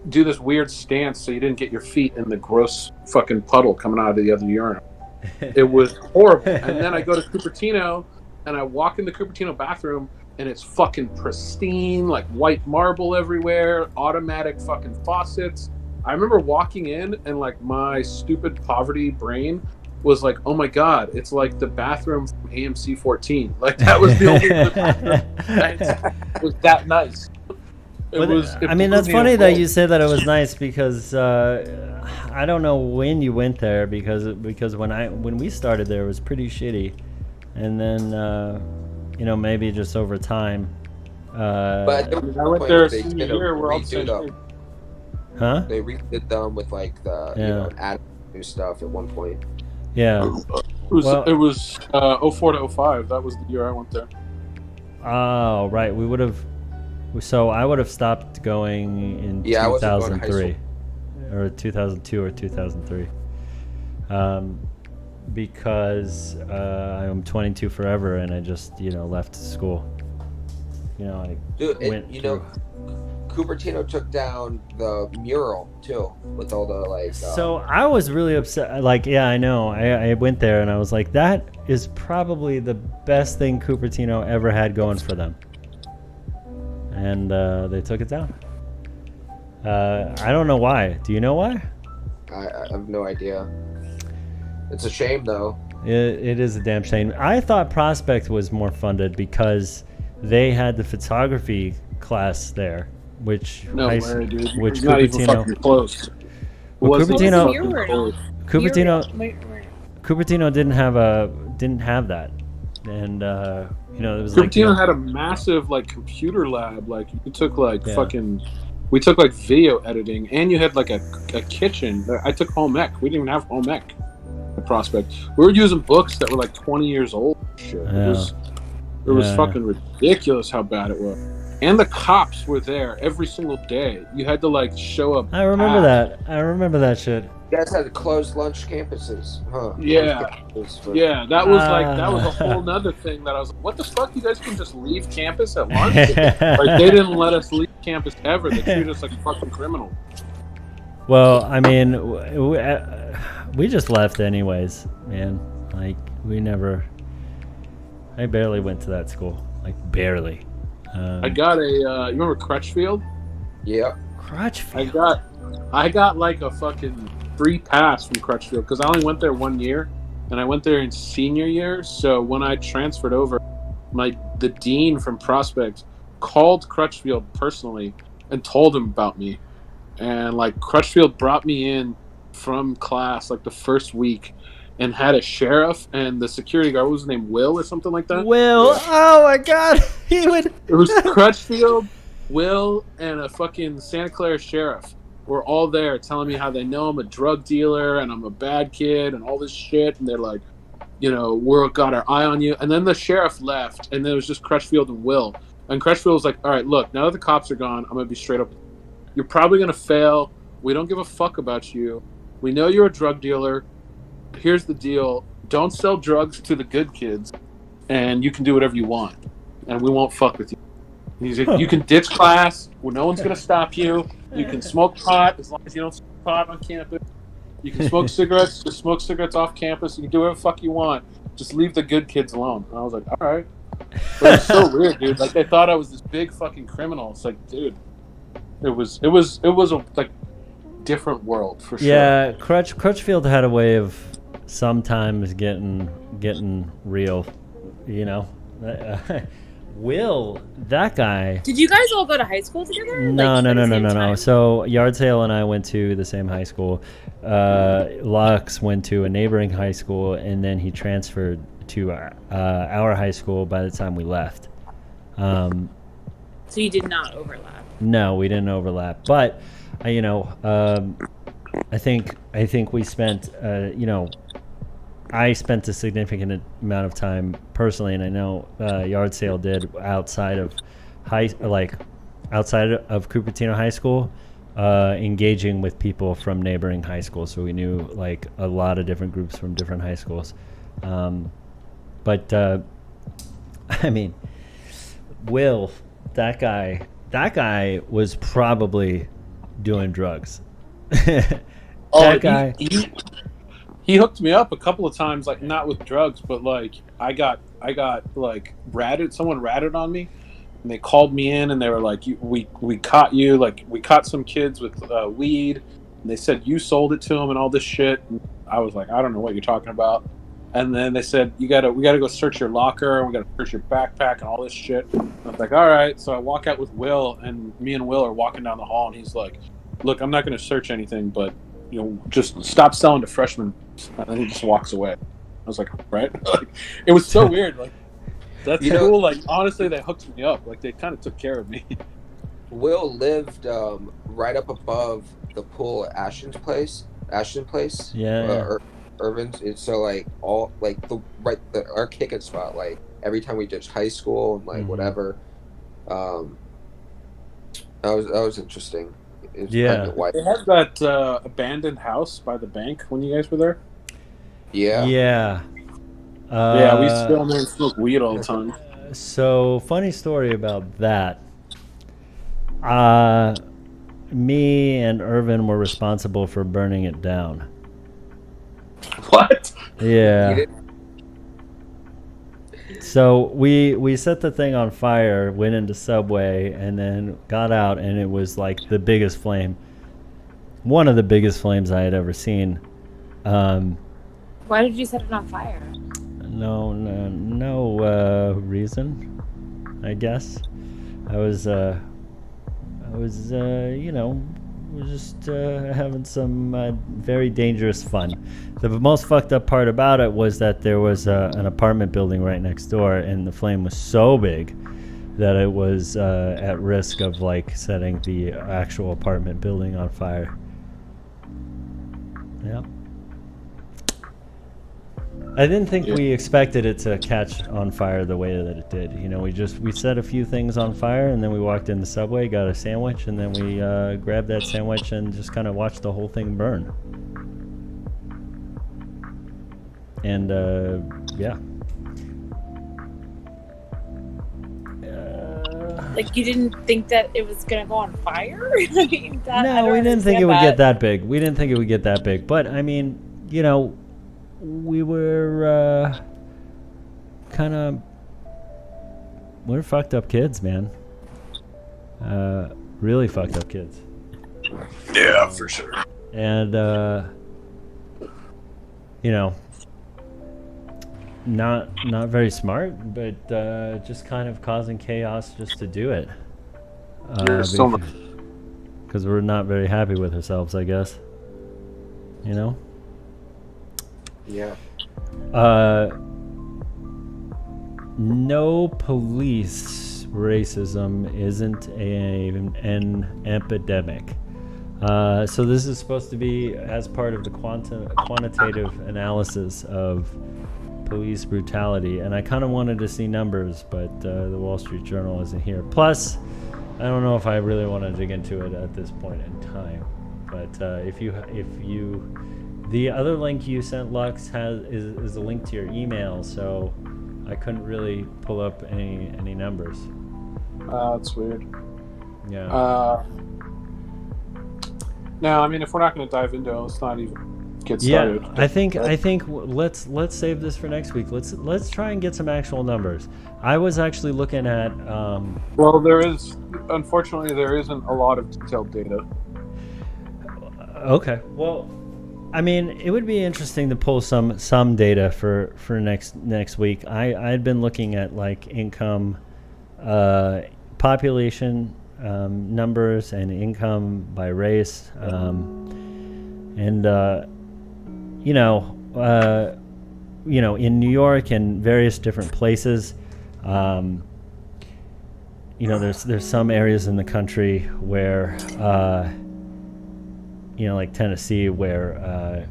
do this weird stance so you didn't get your feet in the gross fucking puddle coming out of the other urinal. It was horrible. And then I go to Cupertino and I walk in the Cupertino bathroom and it's fucking pristine, like white marble everywhere, automatic fucking faucets. I remember walking in and like my stupid poverty brain was like, oh my god, it's like the bathroom from AMC 14. Like that was the only bathroom. It was that nice. I mean, that's funny that you say that it was nice because I don't know when you went there because when we started there it was pretty shitty, and then you know, maybe just over time. But I went there a senior year where Huh? They redid them with like the you know, add new stuff at one point. Yeah. It was 04 to 05. That was the year I went there. Oh, right. We would have. So I would have stopped going in 2003, or 2002 or 2003, because I'm 22 forever, and I just left school. I went. Cupertino took down the mural too, with all the like. So I was really upset. Like, yeah, I know. I went there and I was like, that is probably the best thing Cupertino ever had going for them. And they took it down. I don't know why. Do you know why? I have no idea. It's a shame, though. It is a damn shame. I thought Prospect was more funded because they had the photography class there, which not even Cupertino fucking close. Well, Cupertino didn't have that, and it was Cupertino had a massive like computer lab. Like you took like we took like video editing, and you had like a kitchen. I took home ec. We didn't even have home ec. at Prospect. We were using books that were like 20 years old. Shit. Yeah. It was fucking ridiculous how bad it was. And the cops were there every single day. You had to like show up. I remember that. I remember that shit. You guys had closed lunch campuses, huh? Yeah. Yeah, that was a whole nother thing that I was like, what the fuck? You guys can just leave campus at lunch? Like, they didn't let us leave campus ever. They treated us like a fucking criminal. Well, I mean, we just left anyways, man. Like, I barely went to that school. Like, barely. I got you remember Crutchfield? Yeah. Crutchfield? I got like a fucking free pass from Crutchfield because I only went there 1 year, and I went there in senior year. So when I transferred over, the dean from Prospect called Crutchfield personally and told him about me, and like Crutchfield brought me in from class like the first week and had a sheriff and the security guard. What was his name? Will or something like that? Will? Yeah. Oh my god. It was Crutchfield, Will, and a fucking Santa Clara sheriff were all there telling me how they know I'm a drug dealer and I'm a bad kid and all this shit. And they're like, we're got our eye on you. And then the sheriff left, and then it was just Crutchfield and Will. And Crutchfield was like, all right, look, now that the cops are gone, I'm going to be straight up. You're probably going to fail. We don't give a fuck about you. We know you're a drug dealer. Here's the deal. Don't sell drugs to the good kids, and you can do whatever you want, and we won't fuck with you. He's like, you can ditch class. Well, no one's going to stop you. You can smoke pot as long as you don't smoke pot on campus. You can smoke cigarettes. Just smoke cigarettes off campus. You can do whatever the fuck you want. Just leave the good kids alone. And I was like, all right. But it was so weird, dude. Like, they thought I was this big fucking criminal. It's like, dude, it was a like different world for sure. Yeah, Crutchfield had a way of sometimes getting real, Will, that guy. Did you guys all go to high school together? No. So Yard Sale and I went to the same high school. Lux went to a neighboring high school, and then he transferred to our high school by the time we left. So you did not overlap? No, we didn't overlap. But, I think we spent, I spent a significant amount of time personally, and I know Yard Sale did outside of Cupertino High School, engaging with people from neighboring high schools. So we knew like a lot of different groups from different high schools. But I mean, Will, that guy was probably doing drugs. That guy. He hooked me up a couple of times, like not with drugs, but like I got like ratted. Someone ratted on me, and they called me in, and they were like, "We caught you. Like we caught some kids with weed." And they said you sold it to them and all this shit. And I was like, I don't know what you're talking about. And then they said we gotta go search your locker, and we gotta search your backpack and all this shit. And I was like, all right. So I walk out with Will, and me and Will are walking down the hall, and he's like, "Look, I'm not gonna search anything, but just stop selling to freshmen." And then he just walks away. I was like, right? Like, it was so weird. Like, that's cool. Like, honestly, they hooked me up. Like, they kind of took care of me. Will lived right up above the pool at Ashton Place. Yeah. Irvin's. It's so like all like our kicking spot. Like every time we ditched high school and like whatever. That was interesting. They had that abandoned house by the bank when you guys were there. Yeah. Yeah, we used to go in there and smoke weed all the time. So, funny story about that. Me and Irvin were responsible for burning it down. What? Yeah. So we set the thing on fire, went into Subway, and then got out, and it was like the biggest flame. One of the biggest flames I had ever seen. Why did you set it on fire? No reason, I guess. I was just having some very dangerous fun. The most fucked up part about it was that there was an apartment building right next door, and the flame was so big that it was at risk of like setting the actual apartment building on fire. Yep. I didn't think we expected it to catch on fire the way that it did. You know, we set a few things on fire, and then we walked in the subway, got a sandwich, and then we grabbed that sandwich and just kind of watched the whole thing burn. And yeah. Like, you didn't think that it was gonna go on fire? I mean, no, we didn't think it would get that big. We didn't think it would get that big. But I mean, you know, we were we're fucked up kids, man. Really fucked up kids. Yeah, for sure. And you know, not very smart, but just kind of causing chaos just to do it. Because we're not very happy with ourselves, I guess. You know? Yeah. No police racism isn't an epidemic. So this is supposed to be as part of the quantitative analysis of police brutality, and I kind of wanted to see numbers, but the Wall Street Journal isn't here. Plus, I don't know if I really want to dig into it at this point in time. But if you, the other link you sent, Lux, is a link to your email, so I couldn't really pull up any numbers. That's weird. Yeah. No, I mean, if we're not going to dive into it, let's not even get started. Yeah, I think let's save this for next week. Let's try and get some actual numbers. I was actually looking at. Well, unfortunately, there isn't a lot of detailed data. Okay. Well, I mean, it would be interesting to pull some data for next week. I'd been looking at like income, population numbers, and income by race, and in New York and various different places, there's some areas in the country where, like Tennessee, where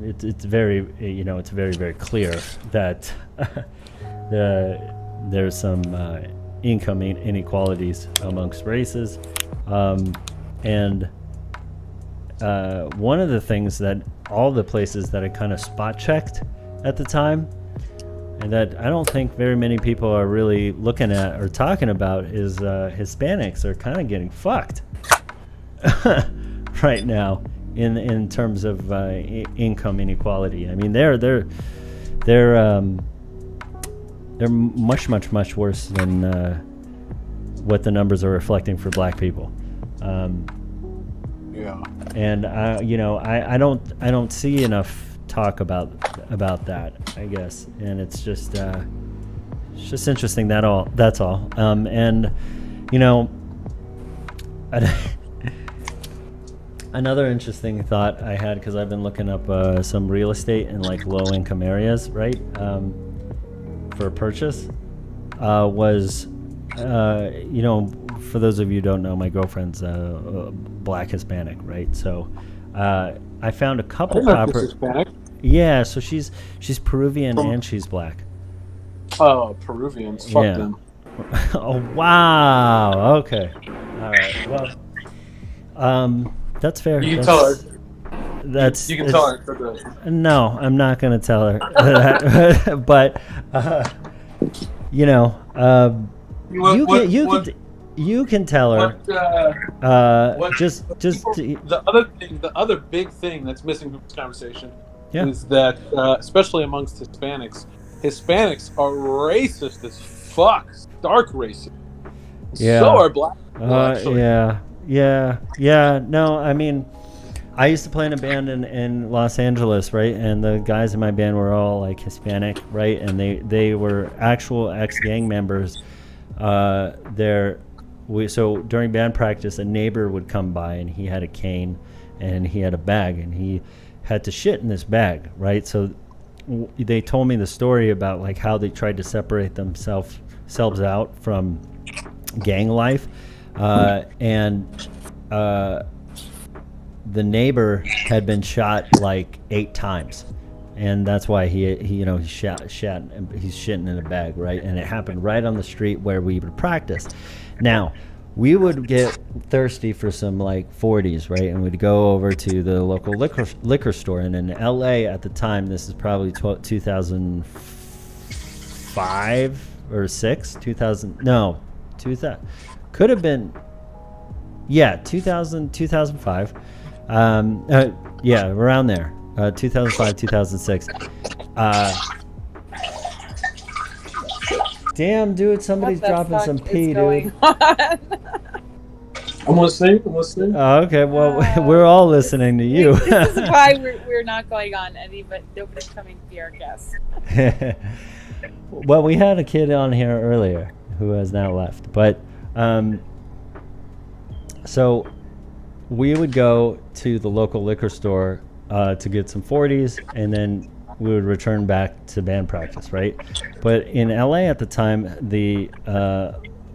it's very, very clear that there's some income inequalities amongst races, and one of the things that all the places that I kind of spot checked at the time, and that I don't think very many people are really looking at or talking about, is Hispanics are kind of getting fucked right now in terms of income inequality. I mean, they're much worse than what the numbers are reflecting for Black people. Yeah. And I don't see enough talk about that, I guess, and it's just interesting. That's all. And another interesting thought I had, because I've been looking up some real estate in like low income areas, right? For purchase, was for those of you who don't know, my girlfriend's Black Hispanic, right? So I found a couple properties. Yeah, so she's Peruvian and she's Black. Oh, Peruvians, fuck them. Oh wow. Okay. All right. Well, that's fair. You can tell her. You can tell her. No, I'm not going to tell her that. But you can tell her. The other big thing that's missing from this conversation is that, especially amongst Hispanics are racist as fuck, stark racist. Yeah. So are Black people, actually. Yeah. No, I mean, I used to play in a band in Los Angeles, right? And the guys in my band were all like Hispanic, right? And they were actual ex-gang members. So during band practice, a neighbor would come by and he had a cane and he had a bag and he had to shit in this bag, right? So they told me the story about like how they tried to separate themselves out from gang life, and the neighbor had been shot like 8 times, and that's why he he's shitting in a bag, right? And it happened right on the street where we would practice. Now, we would get thirsty for some like 40s, right? And we'd go over to the local liquor store. And in LA at the time, this is probably 2005 or 6, 2000. No, 2000 could have been. Yeah, 2005. Yeah, around there. 2005, 2006. Damn, dude, somebody's dropping some pee, dude. I'm listening. Oh, okay, well, we're all listening to you. This is why we're not going on any, but nobody's coming to be our guest. Well, we had a kid on here earlier who has now left, but so we would go to the local liquor store to get some 40s, and then we would return back to band practice, right? But in LA at the time, the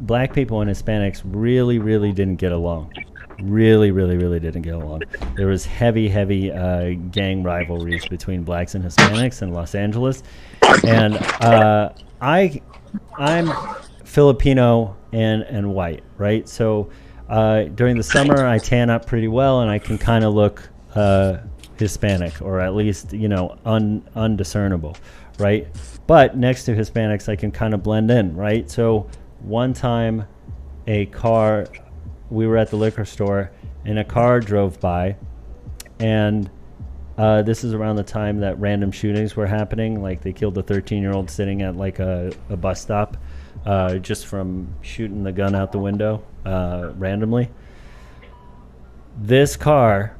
black people and Hispanics really, really didn't get along. Really didn't get along. There was heavy gang rivalries between blacks and Hispanics in Los Angeles. And I'm Filipino and white, right? So during the summer, I tan up pretty well, and I can kind of look Hispanic, or at least, undiscernible, right? But next to Hispanics, I can kind of blend in, right? So one time we were at the liquor store, and a car drove by, and this is around the time that random shootings were happening. Like, they killed a 13-year-old sitting at like a bus stop just from shooting the gun out the window randomly. This car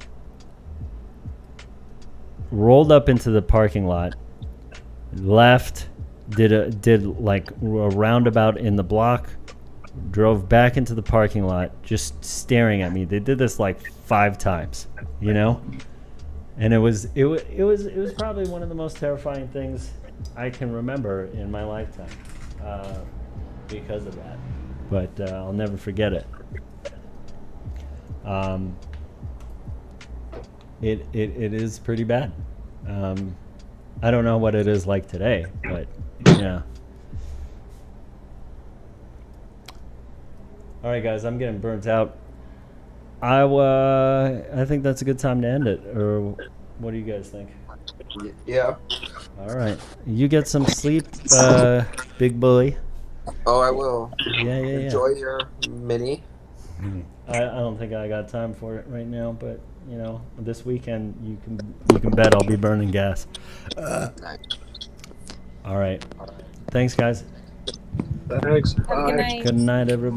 rolled up into the parking lot, left, did like a roundabout in the block, drove back into the parking lot, just staring at me. They did this like 5 times, and it was probably one of the most terrifying things I can remember in my lifetime because of that. But I'll never forget it. It is pretty bad. I don't know what it is like today, but yeah. All right, guys, I'm getting burnt out. I think that's a good time to end it. Or what do you guys think? Yeah. All right, you get some sleep, big bully. Oh, I will. Yeah. Enjoy your mini. I don't think I got time for it right now, but this weekend you can bet I'll be burning gas. All right. Thanks, guys. Thanks. Have a good night. Good night, everybody.